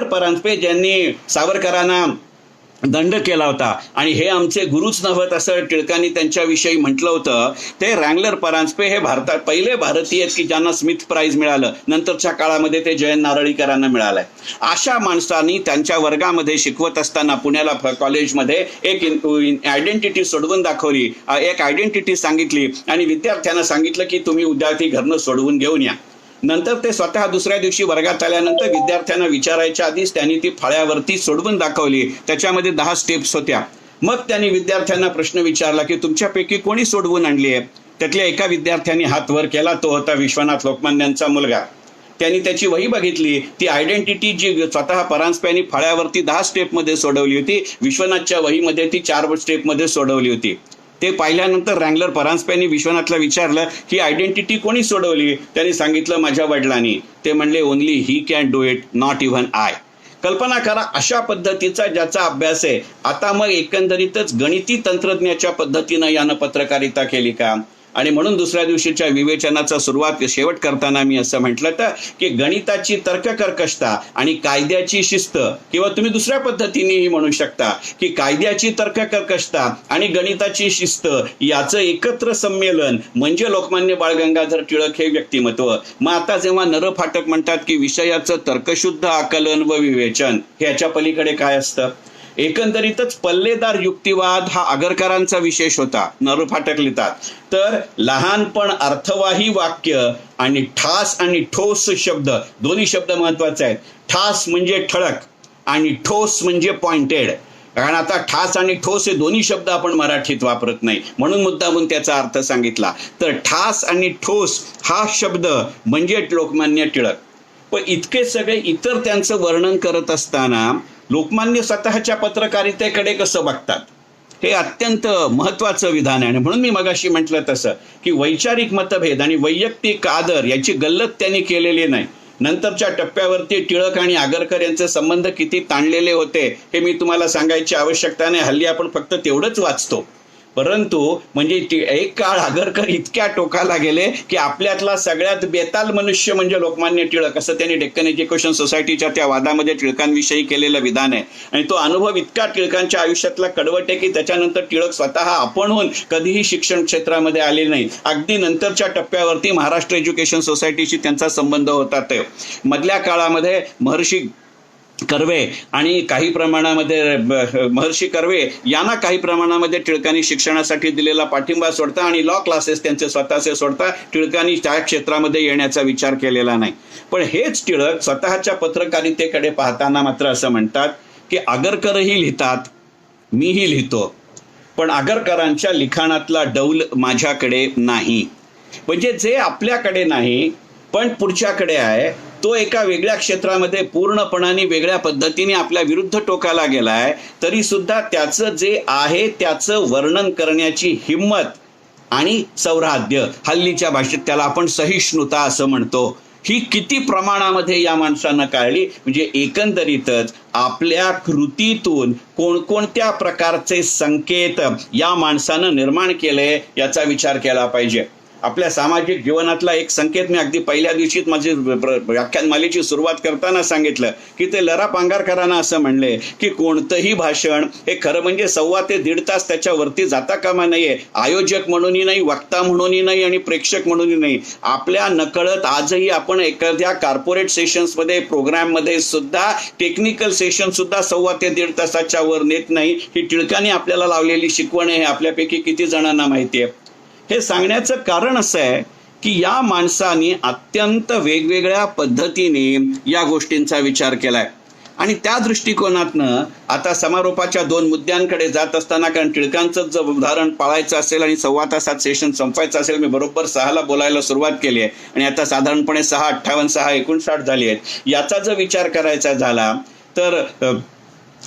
परांजपे ज्यांनी सावरकरांना दंड केला होता आणि हे आमचे गुरुच नव्हत असं टिळकांनी त्यांच्याविषयी म्हटलं होतं. ते रँगलर परांजपे हे भारतात पहिले भारतीय आहेत की ज्यांना स्मिथ प्राइज मिळालं. नंतरच्या काळामध्ये ते जयंत नारळीकरांना मिळालंय. अशा माणसांनी त्यांच्या वर्गामध्ये शिकवत असताना पुण्याला कॉलेजमध्ये एक आयडेंटिटी सोडवून दाखवली, एक आयडेंटिटी सांगितली आणि विद्यार्थ्यांना सांगितलं की तुम्ही उद्या ती घरनं सोडवून घेऊन या. नंतर ते स्वतः दुसऱ्या दिवशी वर्गात आल्यानंतर विद्यार्थ्यांना विचारायच्या आधीच त्यांनी ती फळ्यावरती सोडवून दाखवली. त्याच्यामध्ये 10 स्टेप्स होत्या. मग त्यांनी विद्यार्थ्यांना प्रश्न विचारला की तुमच्यापैकी कोणी सोडवून आणली आहे. त्यातल्या एका विद्यार्थ्याने हात वर केला. तो होता विश्वनाथ लोकमान्यांचा मुलगा. त्यांनी त्याची वही बघितली. ती आयडेंटिटी जी स्वतः परांजपेंनी फळ्यावरती 10 स्टेपमध्ये सोडवली होती, विश्वनाथच्या वहीमध्ये ती 4 स्टेपमध्ये सोडवली होती. ते पाहिल्यानंतर रँगलर परांजपेंनी विश्वनाथला विचारलं की आयडेंटिटी कोणी सोडवली. त्यांनी सांगितलं माझ्या वडिलांनी. ते म्हणले only he can do it, not even I. कल्पना करा अशा पद्धतीचा ज्याचा अभ्यास आहे. आता मग एकंदरीतच गणिती तंत्रज्ञाच्या पद्धतीनं यानं पत्रकारिता केली का. आणि म्हणून दुसऱ्या दिवशीच्या विवेचनाचा शेवट करताना मी असं म्हटलं तर की गणिताची तर्ककर्कशता आणि कायद्याची शिस्त, किंवा तुम्ही दुसऱ्या पद्धतीनेही म्हणू शकता की कायद्याची तर्ककर्कशता आणि गणिताची शिस्त याचं एकत्र संमेलन म्हणजे लोकमान्य बाळ गंगाधर टिळक हे व्यक्तिमत्व. मग आता जेव्हा नरफाटक म्हणतात की विषयाचं तर्कशुद्ध आकलन व विवेचन, ह्याच्या पलीकडे काय असतं. एकंदरीतच पल्लेदार युक्तिवाद हा आगरकरांचा विशेष होता. नरफाटक लिहितात तर लहान पण अर्थवाही वाक्य आणि ठास आणि ठोस शब्द, दोन्ही शब्द महत्वाचे आहेत. ठास म्हणजे ठळक आणि ठोस म्हणजे पॉइंटेड. कारण आता ठास आणि ठोस हे दोन्ही शब्द आपण मराठीत वापरत नाही, म्हणून मुद्दामून त्याचा अर्थ सांगितला. तर ठास आणि ठोस हा शब्द म्हणजे लोकमान्य टिळक. पण इतके सगळे इतर त्यांचं वर्णन करत असताना लोकमान्य स्वतःच्या पत्रकारितेकडे कसं बघतात हे अत्यंत महत्वाचं विधान आहे. आणि म्हणून मी मगाशी म्हटलं तसं की वैचारिक मतभेद आणि वैयक्तिक आदर याची गल्लत त्यांनी केलेली नाही. नंतरच्या टप्प्यावरती टिळक आणि आगरकर यांचे संबंध किती ताणलेले होते हे मी तुम्हाला सांगायची आवश्यकता नाही. हल्ली आपण फक्त तेवढंच वाचतो. परंतु म्हणजे एक काळ आगरकर इतक्या टोकाला गेले की आपल्यातला सगळ्यात बेताल मनुष्य म्हणजे लोकमान्य टिळक असं त्यांनी डेक्कन एज्युकेशन सोसायटीच्या त्या वादामध्ये टिळकांविषयी केलेलं विधान आहे. आणि तो अनुभव इतका टिळकांच्या आयुष्यातला कडवट आहे की त्याच्यानंतर टिळक स्वतः आपणहून कधीही शिक्षण क्षेत्रामध्ये आले नाही. अगदी नंतरच्या टप्प्यावरती महाराष्ट्र एज्युकेशन सोसायटीशी त्यांचा संबंध होता. ते मधल्या काळामध्ये महर्षी कर्वे आणि काही प्रमाणामध्ये महर्षी कर्वे यांना काही प्रमाणामध्ये टिळकांनी शिक्षणासाठी दिलेला पाठिंबा सोडता आणि लॉ क्लासेस त्यांचे स्वतःचे सोडता टिळकांनी त्या क्षेत्रामध्ये येण्याचा विचार केलेला नाही. पण हेच टिळक स्वतःच्या पत्रकारितेकडे पाहताना मात्र असं म्हणतात की आगरकरही लिहितात, मीही लिहितो, पण आगरकरांच्या लिखाणातला डौल माझ्याकडे नाही. म्हणजे जे आपल्याकडे नाही पण पुढच्याकडे आहे तो एका वेगळ्या क्षेत्रामध्ये पूर्णपणाने वेगळ्या पद्धतीने आपल्या विरुद्ध टोकाला गेलाय, तरी सुद्धा त्याचं जे आहे त्याचं वर्णन करण्याची हिम्मत आणि सौराध्य, हल्लीच्या भाषेत त्याला आपण सहिष्णुता असं म्हणतो, ही किती प्रमाणामध्ये या माणसानं काढली. म्हणजे एकंदरीतच आपल्या कृतीतून कोणकोणत्या प्रकारचे संकेत या माणसानं निर्माण केले याचा विचार केला पाहिजे. आपल्या सामाजिक जीवनातला एक संकेत मी अगदी पहिल्या दिवशीच माझी व्याख्यानमालेची सुरुवात करताना सांगितलं की ते लरा पांगारकरांना असं म्हणले की कोणतंही भाषण हे खरं म्हणजे 1.25 ते 1.5 तास त्याच्यावरती जाता कामा नाहीये. आयोजक म्हणूनही नाही, वक्ता म्हणूनही नाही आणि प्रेक्षक म्हणूनही नाही. आपल्या नकळत आजही आपण एखाद्या कॉर्पोरेट सेशन्समध्ये प्रोग्राममध्ये सुद्धा टेक्निकल सेशन सुद्धा 1.25 ते 1.5 तासाच्या वर नेत नाही. ही टिळकांनी आपल्याला लावलेली शिकवण आहे हे आपल्यापैकी किती जणांना माहिती आहे. हे सांगण्याचं कारण असं आहे की या माणसाने अत्यंत वेगवेगळ्या पद्धतीने या गोष्टींचा विचार केलाय. आणि त्या दृष्टिकोनातनं आता समारोपाच्या 2 मुद्द्यांकडे जात असताना, कारण टिळकांचं जर उदाहरण पाळायचं असेल आणि 1.25 तासात सेशन संपवायचं असेल, मी बरोबर 6ला बोलायला सुरुवात केली आहे आणि आता साधारणपणे 6:58 6:59 झाली आहेत. याचा जर विचार करायचा झाला तर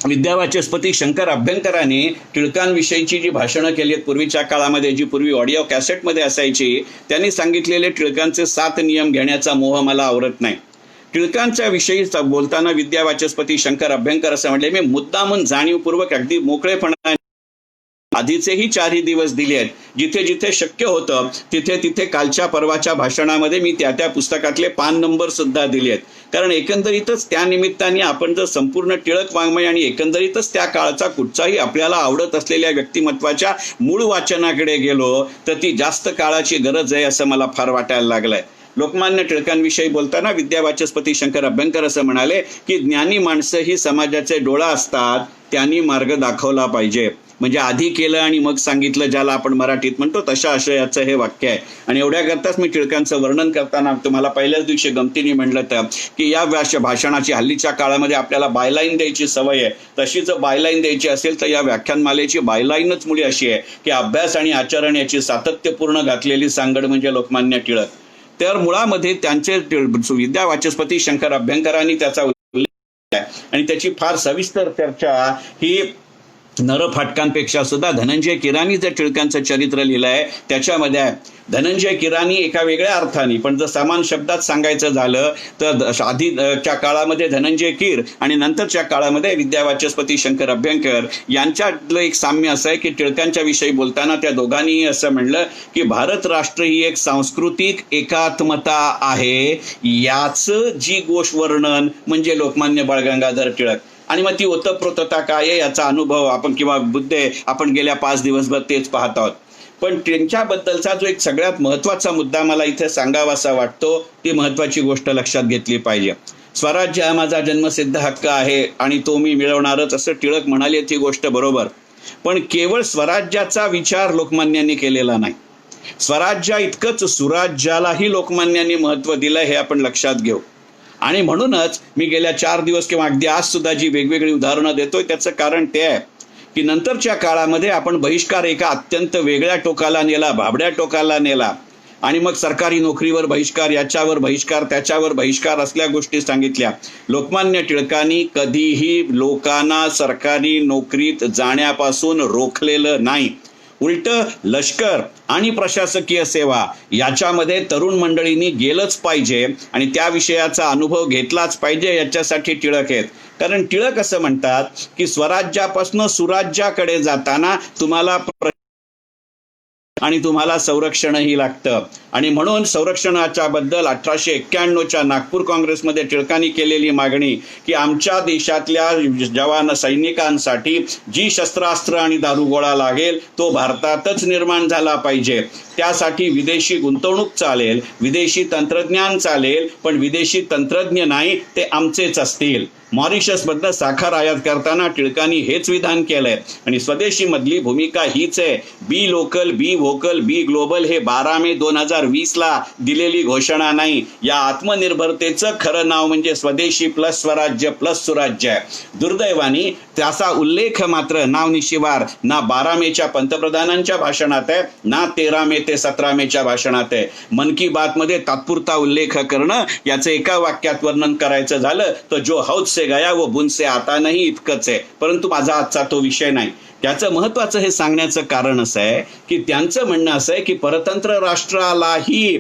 विद्यावाचस्पती शंकर अभ्यंकरांनी टिळकांविषयीची जी भाषणं केली आहेत पूर्वीच्या काळामध्ये, जी पूर्वी ऑडिओ कॅसेटमध्ये असायची, त्यांनी सांगितलेले टिळकांचे 7 नियम घेण्याचा मोह मला आवरत नाही. टिळकांच्या विषयी बोलताना विद्यावाचस्पती शंकर अभ्यंकर असं म्हणले, मी मुद्दामून जाणीवपूर्वक अगदी मोकळेपणा आधीचेही 4 दिवस दिले आहेत. जिथे जिथे शक्य होतं तिथे तिथे कालच्या परवाच्या भाषणामध्ये मी त्या पुस्तकातले पान नंबर सुद्धा दिले आहेत. कारण एकंदरीतच त्या निमित्ताने आपण जर संपूर्ण टिळक वाङ्मय आणि एकंदरीतच त्या काळचा कुठचाही आपल्याला आवडत असलेल्या व्यक्तिमत्वाच्या मूळ वाचनाकडे गेलो तर ती जास्त काळाची गरज आहे असं मला फार वाटायला लागलंय. लोकमान्य टिळकांविषयी बोलताना विद्यावाचस्पती शंकर अभ्यंकर असं म्हणाले की ज्ञानी माणसं ही समाजाचे डोळा असतात, त्यांनी मार्ग दाखवला पाहिजे. म्हणजे आधी केलं आणि मग सांगितलं, ज्याला आपण मराठीत म्हणतो तशा आशयाचं हे वाक्य आहे. आणि एवढ्या करताच मी टिळकांचं वर्णन करताना तुम्हाला पहिल्याच दिवशी गमतीने म्हणलं तर की या भाषणाची हल्लीच्या काळामध्ये आपल्याला बायलाईन द्यायची सवय आहे. तशी जर बायलाईन द्यायची असेल तर या व्याख्यानमालेची बायलाईनच मुळी अशी आहे की अभ्यास आणि आचरण याची सातत्यपूर्ण घातलेली सांगड म्हणजे लोकमान्य टिळक. तर मुळामध्ये त्यांचे विद्यावाचस्पती शंकर अभ्यंकरांनी त्याचा उल्लेख आहे आणि त्याची फार सविस्तर चर्चा ही नरफाटकांपेक्षा सुद्धा धनंजय कीरानी जे टिळकांचं चरित्र लिहिलं आहे त्याच्यामध्ये आहे. धनंजय कीरानी एका वेगळ्या अर्थाने, पण जर समान शब्दात सांगायचं झालं तर आधीच्या काळामध्ये धनंजय कीर आणि नंतरच्या काळामध्ये विद्यावाचस्पती शंकर अभ्यंकर यांच्यातलं एक साम्य असं आहे की टिळकांच्या विषयी बोलताना त्या दोघांनीही असं म्हणलं की भारत राष्ट्र ही एक सांस्कृतिक एकात्मता आहे, याचं जी गोष्ट वर्णन म्हणजे लोकमान्य बाळ गंगाधर टिळक. आणि मग ती ओतप्रोतता काय आहे याचा अनुभव आपण किंवा बुद्धे आपण गेल्या 5 दिवसभर तेच पाहत आहोत. पण त्यांच्याबद्दलचा जो एक सगळ्यात महत्वाचा मुद्दा मला इथे सांगावासा वाटतो, ती महत्वाची गोष्ट लक्षात घेतली पाहिजे. स्वराज्य हा माझा जन्मसिद्ध हक्क आहे आणि तो मी मिळवणारच असं टिळक म्हणाले, ती गोष्ट बरोबर. पण केवळ स्वराज्याचा विचार लोकमान्यांनी केलेला नाही. स्वराज्या इतकंच सुराज्यालाही लोकमान्यांनी महत्व दिलं हे आपण लक्षात घेऊ. आणि म्हणूनच मी गेल्या 4 दिवस किंवा अगदी आज सुद्धा जी वेगवेगळी उदाहरणं देतोय त्याचं कारण ते आहे की नंतरच्या काळामध्ये आपण बहिष्कार एका अत्यंत वेगळ्या टोकाला नेला, भाबड्या टोकाला नेला. आणि मग सरकारी नोकरीवर बहिष्कार, याच्यावर बहिष्कार, त्याच्यावर बहिष्कार असल्या गोष्टी सांगितल्या. लोकमान्य टिळकांनी कधीही लोकांना सरकारी नोकरीत जाण्यापासून रोखलेलं नाही. उलट लष्कर आणि प्रशासकीय सेवा याच्यामध्ये तरुण मंडळींनी गेलंच पाहिजे आणि त्या विषयाचा अनुभव घेतलाच पाहिजे, याच्यासाठी टिळक आहेत. कारण टिळक असं म्हणतात की स्वराज्यापासून सुराज्याकडे जाताना तुम्हाला आणि तुम्हाला संरक्षणही लागतं. आणि म्हणून संरक्षणाच्या बद्दल 1891च्या नागपूर काँग्रेसमध्ये टिळकांनी केलेली मागणी की आमच्या देशातल्या जवान सैनिकांसाठी जी शस्त्रास्त्र आणि दारुगोळा लागेल तो भारतातच निर्माण झाला पाहिजे. त्यासाठी विदेशी गुंतवणूक चालेल, विदेशी तंत्रज्ञान चालेल, पण विदेशी तंत्रज्ञ नाही, ते आमचेच असतील. मॉरिशसमधनं साखर आयात करताना टिळकांनी हेच विधान केलंय आणि स्वदेशी मधली भूमिका हीच आहे. बी लोकल, बी व्होकल, बी ग्लोबल हे 12 मे 2020ला दिलेली घोषणा नाही. या आत्मनिर्भरतेचं खरं नाव म्हणजे स्वदेशी प्लस स्वराज्य प्लस सुराज्य आहे. दुर्दैवाने त्याचा उल्लेख मात्र नावनिशिवार ना 12 मेच्या पंतप्रधानांच्या भाषणात आहे, ना 13 मे ते 17 मेच्या भाषणात आहे. मन की बात मध्ये तात्पुरता उल्लेख करणं, याचं एका वाक्यात वर्णन करायचं झालं तर जो हौद से गया वो बुन से आता नाही इतकंच आहे. परंतु माझा आजचा तो विषय नाही. त्याचं महत्वाचं हे सांगण्याचं कारण असं आहे की त्यांचं म्हणणं असं आहे की परतंत्र राष्ट्रालाही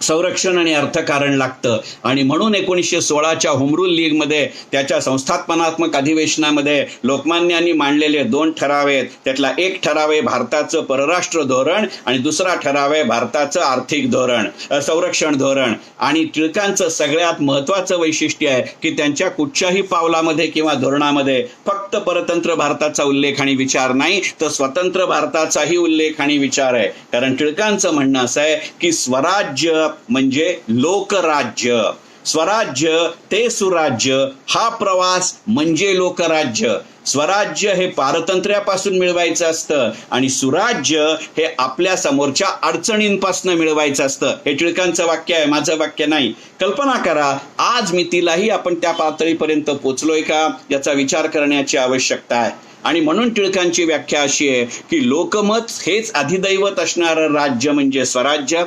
संरक्षण आणि अर्थकारण लागतं आणि म्हणून 1916च्या होम रूल लीगमध्ये त्याच्या संस्थापनात्मक अधिवेशनामध्ये लोकमान्यांनी मांडलेले 2 ठराव आहेत. त्यातला एक ठराव आहे भारताचं परराष्ट्र धोरण आणि दुसरा ठराव आहे भारताचं आर्थिक धोरण, संरक्षण धोरण. आणि टिळकांचं सगळ्यात महत्वाचं वैशिष्ट्य आहे की त्यांच्या कुठच्याही पावलामध्ये किंवा धोरणामध्ये फक्त परतंत्र भारताचा उल्लेख आणि विचार नाही, तर स्वतंत्र भारताचाही उल्लेख आणि विचार आहे. कारण टिळकांचं म्हणणं असं आहे की स्वराज्य म्हणजे लोकराज्य. स्वराज्य ते सुराज्य हा प्रवास म्हणजे लोकराज्य. स्वराज्य हे पारतंत्र्यापासून मिळवायचं असतं आणि सुराज्य हे आपल्या समोरच्या अडचणींपासून मिळवायचं असतं. हे टिळकांचं वाक्य आहे, माझं वाक्य नाही. कल्पना करा, आज मितीलाही आपण त्या पातळीपर्यंत पोचलोय का, याचा विचार करण्याची आवश्यकता आहे. आणि म्हणून टिळकांची व्याख्या अशी आहे की लोकमत हेच अधिदैवत असणारं राज्य म्हणजे स्वराज्य,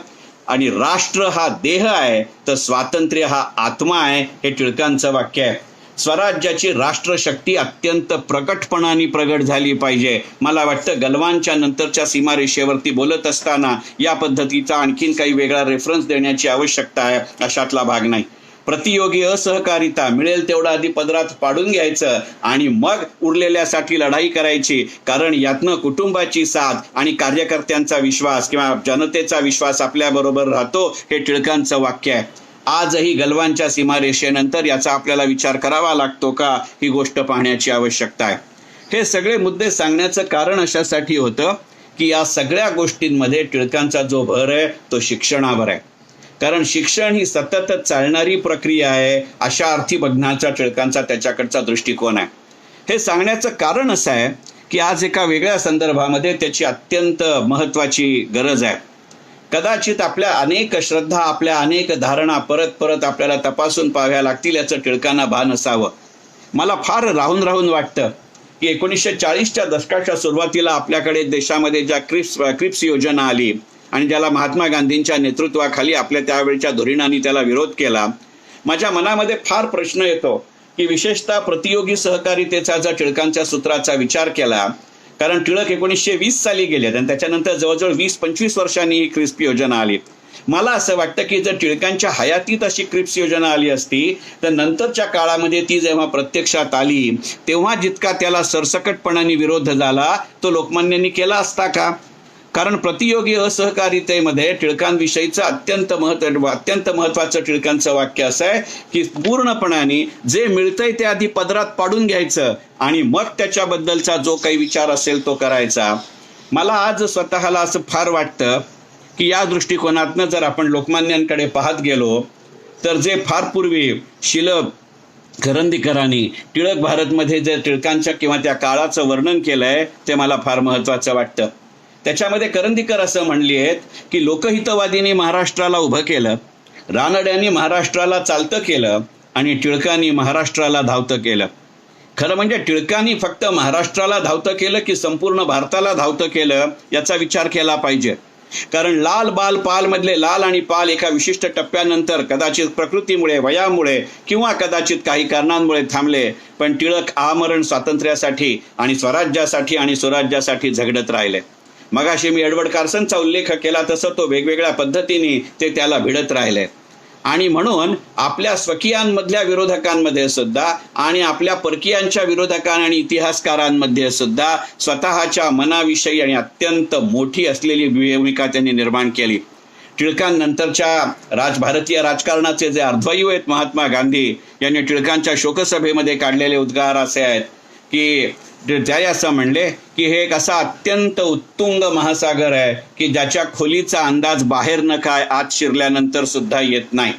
आणि राष्ट्र हा देह आहे तर स्वातंत्र्य हा आत्मा आहे. हे टिळकांचं वाक्य आहे. स्वराज्याची राष्ट्रशक्ती अत्यंत प्रकटपणाने प्रगट झाली पाहिजे. मला वाटतं गलवानच्या नंतरच्या सीमारेषेवरती बोलत असताना या पद्धतीचा आणखीन काही वेगळा रेफरन्स देण्याची आवश्यकता आहे, अशातला भाग नाही. प्रतियोगी असहकारिता मिळेल तेवढा आधी पदरात पाडून घ्यायचं आणि मग उरलेल्यासाठी लढाई करायची, कारण यातनं कुटुंबाची साथ आणि कार्यकर्त्यांचा विश्वास किंवा जनतेचा विश्वास आपल्याबरोबर राहतो. हे टिळकांचं वाक्य आहे. आजही गलवानच्या सीमारेषेनंतर याचा आपल्याला विचार करावा लागतो का, ही गोष्ट पाहण्याची आवश्यकता आहे. हे सगळे मुद्दे सांगण्याचं कारण अशासाठी होतं की या सगळ्या गोष्टींमध्ये टिळकांचा जो भर आहे तो शिक्षणावर आहे. कारण शिक्षण ही सतत चालणारी प्रक्रिया आहे, अशा अर्थी बघण्याचा टिळकांचा त्याच्याकडचा दृष्टिकोन आहे. हे सांगण्याचं कारण असं आहे की आज एका वेगळ्या संदर्भामध्ये त्याची अत्यंत महत्त्वाची गरज आहे. कदाचित आपल्या अनेक श्रद्धा, आपल्या अनेक धारणा परत परत आपल्याला तपासून पाहाव्या लागतील, याचं टिळकांना भान असावं. मला फार राहून वाटतं की 1940च्या दशकाच्या सुरुवातीला आपल्याकडे देशामध्ये ज्या क्रिप्स योजना आली आणि ज्याला महात्मा गांधींच्या नेतृत्वाखाली आपल्या त्यावेळच्या धोरणांनी त्याला विरोध केला, माझ्या मनामध्ये फार प्रश्न येतो की विशेषतः प्रतियोगी सहकारितेचा जर टिळकांच्या सूत्राचा विचार केला, कारण टिळक 1920 साली गेले आणि त्याच्यानंतर जवळजवळ 20-25 वर्षांनी ही क्रिप्स योजना आली. मला असं वाटतं की जर टिळकांच्या हयातीत अशी क्रिप्स योजना आली असती तर नंतरच्या काळामध्ये ती जेव्हा प्रत्यक्षात आली तेव्हा जितका त्याला सरसकटपणाने विरोध झाला तो लोकमान्यांनी केला असता का? कारण प्रतियोगी असहकारितेमध्ये टिळकांविषयीचं अत्यंत महत्त्वाचं टिळकांचं वाक्य असं आहे की पूर्णपणाने जे मिळतंय ते आधी पदरात पाडून घ्यायचं आणि मग त्याच्याबद्दलचा जो काही विचार असेल तो करायचा. मला आज स्वतःला असं फार वाटतं की या दृष्टिकोनातनं जर आपण लोकमान्यांकडे पाहत गेलो तर जे फार पूर्वी करंदीकरांनी टिळक भारतमध्ये जे टिळकांच्या किंवा त्या काळाचं वर्णन केलंय ते मला फार महत्त्वाचं वाटतं. त्याच्यामध्ये करंदीकर असं म्हणली आहेत की लोकहितवादीने महाराष्ट्राला उभं केलं, रानड्यांनी महाराष्ट्राला चालतं केलं आणि टिळकांनी महाराष्ट्राला धावतं केलं. खरं म्हणजे टिळकांनी फक्त महाराष्ट्राला धावतं केलं की संपूर्ण भारताला धावतं केलं, याचा विचार केला पाहिजे. कारण लाल बाल पाल मधले लाल आणि पाल एका विशिष्ट टप्प्यानंतर कदाचित प्रकृतीमुळे, वयामुळे किंवा कदाचित काही कारणांमुळे थांबले, पण टिळक आमरण स्वातंत्र्यासाठी आणि स्वराज्यासाठी आणि सुराज्यासाठी झगडत राहिले. मगाशी मी एडवर्ड कार्सनचा उल्लेख केला तसं तो वेगवेगळ्या पद्धतीने ते त्याला भिडत राहिले. आणि म्हणून आपल्या स्वकीयांमधल्या विरोधकांमध्ये सुद्धा आणि आपल्या परकीयांच्या विरोधकां आणि इतिहासकारांमध्ये सुद्धा स्वतःच्या मनाविषयी आणि अत्यंत मोठी असलेली भूमिका त्यांनी निर्माण केली. टिळकांनंतरच्या भारतीय राजकारणाचे जे अर्धवायू आहेत महात्मा गांधी यांनी टिळकांच्या शोकसभेमध्ये काढलेले उद्गार असे आहेत की त्याने असं म्हणले की हे एक असा अत्यंत उत्तुंग महासागर आहे की ज्याच्या खोलीचा अंदाज बाहेर न काय आत शिरल्यानंतर सुद्धा येत नाही.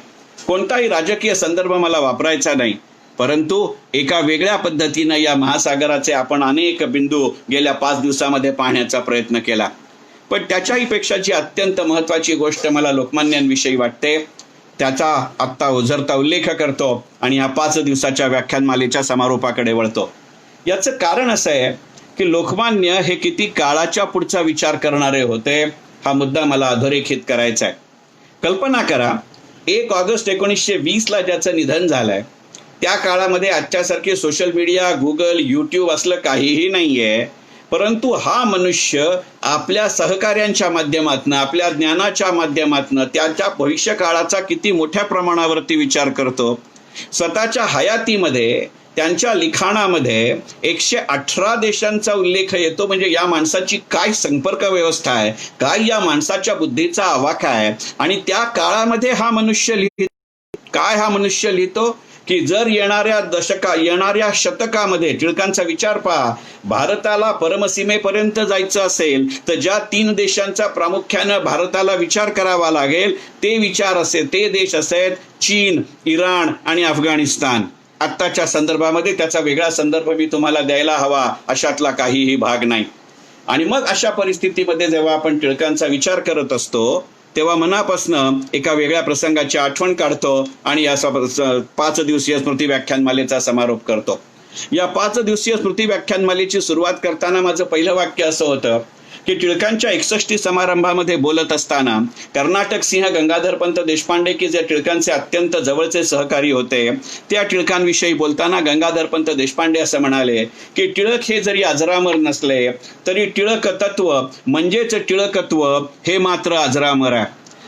कोणताही राजकीय संदर्भ मला वापरायचा नाही, परंतु एका वेगळ्या पद्धतीनं या महासागराचे आपण अनेक बिंदू गेल्या 5 दिवसामध्ये पाहण्याचा प्रयत्न केला. पण त्याच्याही पेक्षा जी अत्यंत महत्त्वाची गोष्ट मला लोकमान्यांविषयी वाटते त्याचा आत्ता ओझरता उल्लेख करतो आणि या 5 दिवसाच्या व्याख्यानमालेच्या समारोपाकडे वळतो. याचं कारण असं आहे की लोकमान्य हे किती काळाच्या पुढचा विचार करणारे होते, हा मुद्दा मला अधोरेखित करायचा आहे. कल्पना करा, 1 ऑगस्ट 1920ला ज्याचं निधन झालंय त्या काळामध्ये आजच्यासारखे सोशल मीडिया, गुगल, यूट्यूब असलं काहीही नाहीये, परंतु हा मनुष्य आपल्या सहकार्यांच्या माध्यमातून, आपल्या ज्ञानाच्या माध्यमातून त्याच्या भविष्य काळाचा किती मोठ्या प्रमाणावरती विचार करतो. स्वतःच्या हयातीमध्ये त्यांच्या लिखाणामध्ये 118 देशांचा उल्लेख येतो. म्हणजे या माणसाची काय संपर्क व्यवस्था आहे, काय या माणसाच्या बुद्धीचा आवाका आहे. आणि त्या काळामध्ये हा मनुष्य लिहितो काय, हा मनुष्य लिहितो की जर येणाऱ्या शतकामध्ये, टिळकांचा विचार पहा, भारताला परमसीमेपर्यंत जायचं असेल तर ज्या 3 देशांचा प्रामुख्यानं भारताला विचार करावा लागेल ते देश असेल चीन, इराण आणि अफगाणिस्तान. आत्ताच्या संदर्भामध्ये त्याचा वेगळा संदर्भ मी तुम्हाला द्यायला हवा, अशातला काहीही भाग नाही. आणि मग अशा परिस्थितीमध्ये जेव्हा आपण टिळकांचा विचार करत असतो तेव्हा मनापासनं एका वेगळ्या प्रसंगाची आठवण काढतो आणि या 5 दिवसीय स्मृती व्याख्यानमालेचा समारोप करतो. या 5 दिवसीय स्मृती व्याख्यानमालेची सुरुवात करताना माझं पहिलं वाक्य असं होतं की टिळकांच्या 61 समारंभामध्ये बोलत असताना कर्नाटक सिंह गंगाधरपंत देशपांडे, की जे टिळकांचे अत्यंत जवळचे सहकारी होते, त्या टिळकांविषयी बोलताना गंगाधरपंत देशपांडे असं म्हणाले की टिळक हे जरी अजरामर नसले तरी टिळक तत्व म्हणजेच टिळकत्व हे मात्र अजरामर आहे.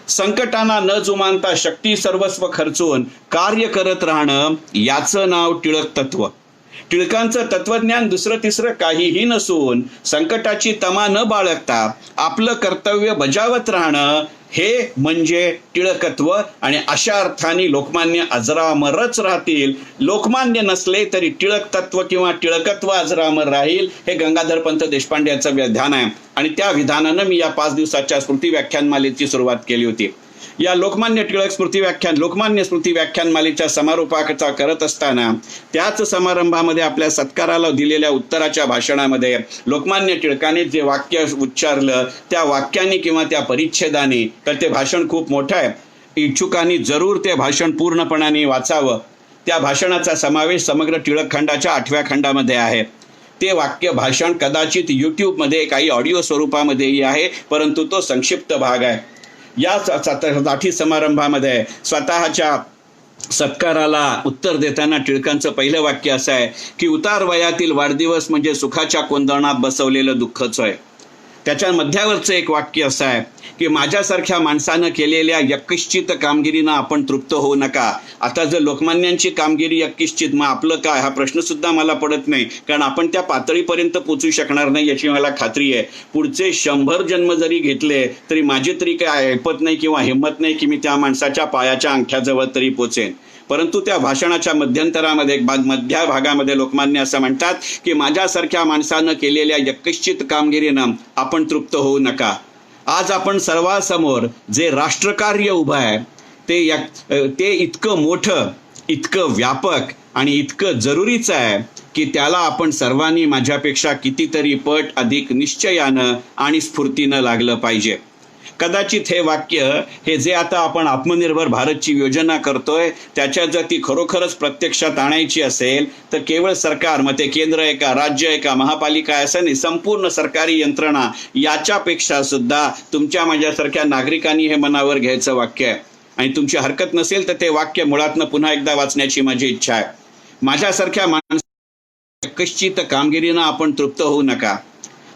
संकटांना न जुमानता शक्ती सर्वस्व खर्चून कार्य करत राहणं याचं नाव टिळक तत्व. टिळकांचं तत्वज्ञान दुसरं तिसरं काहीही नसून संकटाची तमा न बाळगता आपलं कर्तव्य बजावत राहणं हे म्हणजे टिळकत्व. आणि अशा अर्थाने लोकमान्य अजरामरच राहतील. लोकमान्य नसले तरी टिळक तत्व किंवा टिळकत्व अजरामर राहील, हे गंगाधरपंत देशपांडे यांचं विधान आहे. आणि त्या विधानानं मी या 5 दिवसाच्या स्मृती व्याख्यानमालेची सुरुवात केली होती. या लोकमान्य स्मृती व्याख्यानमालेच्या समारोपाचा करत असताना त्याच समारंभामध्ये आपल्या सत्काराला दिलेल्या उत्तराच्या भाषणामध्ये लोकमान्य टिळकाने जे वाक्य उच्चारलं त्या वाक्याने किंवा त्या परिच्छेदाने, तर ते भाषण खूप मोठं आहे, इच्छुकांनी जरूर ते भाषण पूर्णपणाने वाचावं. त्या भाषणाचा समावेश समग्र टिळक खंडाच्या 8व्या खंडामध्ये आहे. ते वाक्य भाषण कदाचित यूट्यूबमध्ये काही ऑडिओ स्वरूपामध्येही आहे, परंतु तो संक्षिप्त भाग आहे. या 60 समारंभामध्ये स्वतःच्या सत्काराला उत्तर देताना टिळकांचं पहिलं वाक्य असं आहे की उतार वयातील वाढदिवस म्हणजे सुखाच्या कोंदणात बसवलेलं दुःखच आहे. त्याच्या मध्यावरचं एक वाक्य असं आहे की माझ्यासारख्या माणसानं केलेल्या यक्किश्चित कामगिरीनं आपण तृप्त होऊ नका. आता जर लोकमान्यांची कामगिरी यक्किश्चित, मग आपलं काय, हा प्रश्न सुद्धा मला पडत नाही, कारण आपण त्या पातळीपर्यंत पोचू शकणार नाही याची मला खात्री आहे. पुढचे 100 जन्म जरी घेतले तरी माझी तरी काय ऐपत नाही किंवा हिंमत नाही की मी त्या माणसाच्या पायाच्या अंगठ्याजवळ तरी पोचेन. परंतु त्या भाषणाच्या मध्यंतरामध्ये मध्य भागामध्ये लोकमान्य असं म्हणतात की माझ्यासारख्या माणसानं केलेल्या यक्किश्चित कामगिरीनं आपण तृप्त होऊ नका. आज आपण सर्वांसमोर जे राष्ट्रकार्य उभं आहे ते इतकं मोठं, इतकं व्यापक आणि इतकं जरुरीचं आहे की त्याला आपण सर्वांनी माझ्यापेक्षा कितीतरी पट अधिक निश्चयानं आणि स्फूर्तीनं लागलं पाहिजे. कदाचित हे वाक्य, हे जे आता आपण आत्मनिर्भर भारतची योजना करतोय त्याच्यात जर ती खरोखरच प्रत्यक्षात आणायची असेल तर केवळ सरकार, मग ते केंद्र आहे का, राज्य आहे का, महापालिका आहे असं नाही, संपूर्ण सरकारी यंत्रणा याच्यापेक्षा सुद्धा तुमच्या माझ्यासारख्या नागरिकांनी हे मनावर घ्यायचं वाक्य आहे. आणि तुमची हरकत नसेल तर ते वाक्य मुळातनं पुन्हा एकदा वाचण्याची माझी इच्छा आहे. माझ्यासारख्या माणसाच्या कामगिरीनं आपण तृप्त होऊ नका.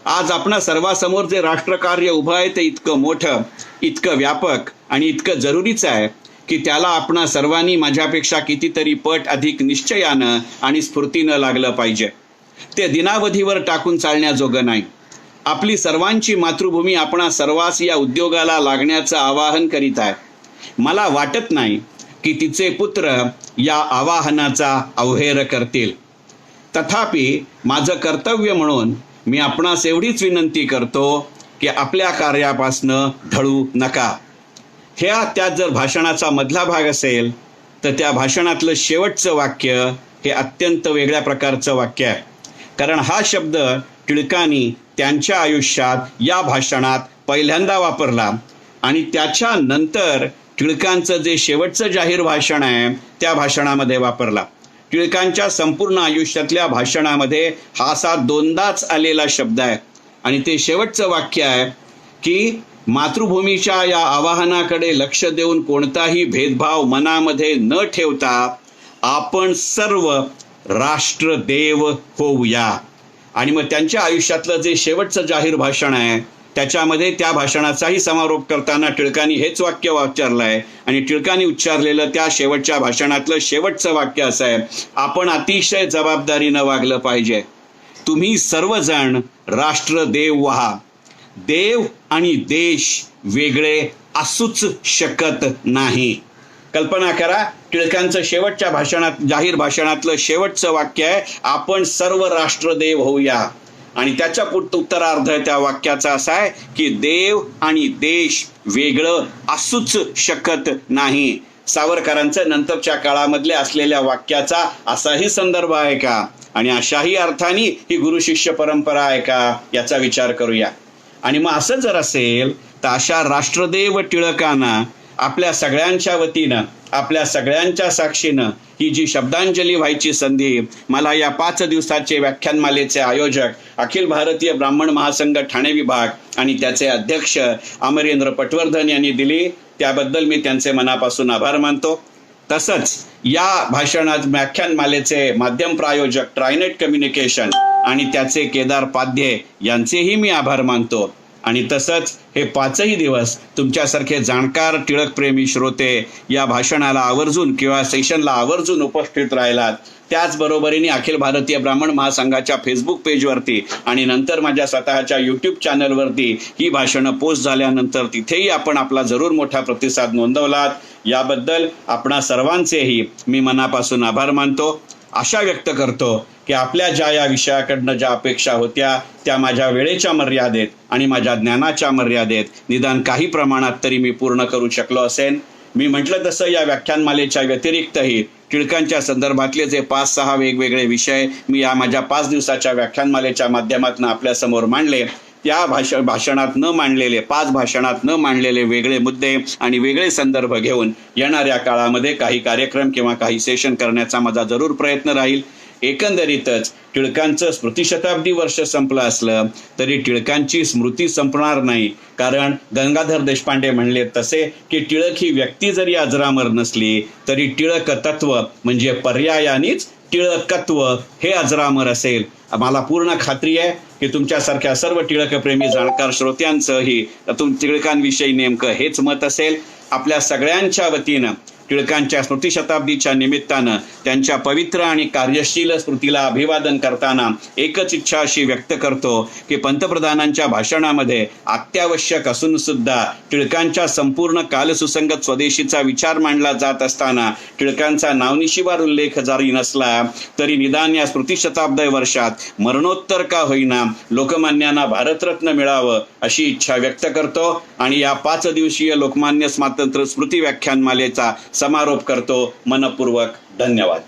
आज आपणा सर्वांसमोर जे राष्ट्रकार्य उभं आहे ते इतकं मोठं, इतकं व्यापक आणि इतकं जरुरीचं आहे की त्याला आपणा सर्वांनी माझ्यापेक्षा कितीतरी पट अधिक निश्चयानं आणि स्फूर्तीनं लागलं पाहिजे. ते दिनावधीवर टाकून चालण्याजोगं नाही. आपली सर्वांची मातृभूमी आपणा सर्वांस या उद्योगाला लागण्याचं आवाहन करीत आहे. मला वाटत नाही की तिचे पुत्र या आवाहनाचा अवहेर करतील. तथापि माझं कर्तव्य म्हणून मी आपणास एवढीच विनंती करतो की आपल्या कार्यापासनं ढळू नका. त्यात जर भाषणाचा मधला भाग असेल तर त्या भाषणातलं शेवटचं वाक्य हे अत्यंत वेगळ्या प्रकारचं वाक्य आहे. कारण हा शब्द टिळकांनी त्यांच्या आयुष्यात या भाषणात पहिल्यांदा वापरला आणि त्याच्यानंतर टिळकांचं जे शेवटचं जाहीर भाषण आहे त्या भाषणामध्ये वापरला. टिळकांच्या संपूर्ण आयुष्यातल्या भाषणामध्ये हा असा 2दाच आलेला शब्द आहे. आणि ते शेवटचं वाक्य आहे की मातृभूमीच्या या आवाहनाकडे लक्ष देऊन कोणताही भेदभाव मनामध्ये न ठेवता आपण सर्व राष्ट्रदेव होऊया. आणि मग त्यांच्या आयुष्यातलं जे शेवटचं जाहीर भाषण आहे त्याच्यामध्ये त्या भाषणाचाही समारोप करताना टिळकांनी हेच वाक्य उच्चारलं आहे. आणि टिळकांनी उच्चारलेलं त्या शेवटच्या भाषणातलं शेवटचं वाक्य असं आहे, आपण अतिशय जबाबदारीनं वागलं पाहिजे. तुम्ही सर्वजण राष्ट्रदेव व्हा. देव आणि देश वेगळे असूच शकत नाही. कल्पना करा, टिळकांचं शेवटच्या भाषणात, जाहीर भाषणातलं शेवटचं वाक्य आहे, आपण सर्व राष्ट्रदेव होऊया. आणि त्याच्या उत्तरार्ध त्या वाक्याचा असा आहे की देव आणि देश वेगळं असूच शकत नाही. सावरकरांचं नंतरच्या काळामधल्या असलेल्या वाक्याचा असाही संदर्भ आहे का, आणि अशाही अर्थाने ही गुरु शिष्य परंपरा आहे का, याचा विचार करूया. आणि मग असं जर असेल तर अशा राष्ट्रदेव टिळकांना आपल्या सगळ्यांच्या वतीनं, आपल्या सगळ्यांच्या साक्षीनं ही जी श्रद्धांजली व्हायची संधी मला या 5 दिवसाचे व्याख्यानमालेचे आयोजक अखिल भारतीय ब्राह्मण महासंघ ठाणे विभाग आणि त्याचे अध्यक्ष अमरेंद्र पटवर्धन यांनी दिली, त्याबद्दल मी त्यांचे मनापासून आभार मानतो. तसंच या व्याख्यानमालेचे माध्यम प्रायोजक ट्रायनेट कम्युनिकेशन आणि त्याचे केदार पाध्ये यांचेही मी आभार मानतो. आणि तसंच हे 5ही दिवस तुमच्यासारखे जाणकार टिळकप्रेमी श्रोते या भाषणाला आवर्जून किंवा सेशनला आवर्जून उपस्थित राहिलात. त्याचबरोबरीने अखिल भारतीय ब्राह्मण महासंघाच्या फेसबुक पेजवरती आणि नंतर माझ्या स्वतःच्या यूट्यूब चॅनलवरती ही भाषणं पोस्ट झाल्यानंतर तिथेही आपण आपला जरूर मोठा प्रतिसाद नोंदवलात. याबद्दल आपणा सर्वांचेही मी मनापासून आभार मानतो. आशा व्यक्त करतो की आपल्या ज्या या विषयाकडनं ज्या अपेक्षा होत्या त्या माझ्या वेळेच्या मर्यादेत आणि माझ्या ज्ञानाच्या मर्यादेत निदान काही प्रमाणात तरी मी पूर्ण करू शकलो असेन. मी म्हटलं तसं या व्याख्यानमालेच्या व्यतिरिक्तही टिळकांच्या संदर्भातले जे 5-6 वेगवेगळे विषय मी या माझ्या 5 दिवसाच्या व्याख्यानमालेच्या माध्यमातून आपल्यासमोर मांडले, त्या भाषणात न मांडलेले, 5 भाषणात न मांडलेले वेगळे मुद्दे आणि वेगळे संदर्भ घेऊन येणाऱ्या काळामध्ये काही कार्यक्रम किंवा काही सेशन करण्याचा माझा जरूर प्रयत्न राहील. एकंदरीतच टिळकांचं स्मृतिशताब्दी वर्ष संपलं असलं तरी टिळकांची स्मृती संपणार नाही. कारण गंगाधर देशपांडे म्हणले तसे की टिळक ही व्यक्ती जरी अजरामर नसली तरी टिळक तत्व म्हणजे पर्यायानेच टिळकत्व हे अजरामर असेल. मला पूर्ण खात्री आहे की तुमच्यासारख्या सर्व टिळकप्रेमी जाणकार श्रोत्यांचंही टिळकांविषयी नेमकं हेच मत असेल. आपल्या सगळ्यांच्या वतीनं टिळकांच्या स्मृतिशताब्दीच्या निमित्तानं त्यांच्या पवित्र आणि कार्यशील स्मृतीला अभिवादन करताना एकच इच्छा अशी व्यक्त करतो की पंतप्रधानांच्या भाषणामध्ये अत्यावश्यक असून सुद्धा टिळकांच्या संपूर्ण कालसुसंगत स्वदेशीचा विचार मांडला जात असताना टिळकांचा नावनिशिवार उल्लेख जरी नसला तरी निदान या स्मृतिशताब्दी वर्षात मरणोत्तर का होईना लोकमान्यांना भारतरत्न मिळावं अशी इच्छा व्यक्त करतो आणि या 5 दिवसीय लोकमान्य स्वातंत्र्य स्मृती व्याख्यानमालेचा समारोप करतो. मनपूर्वक धन्यवाद.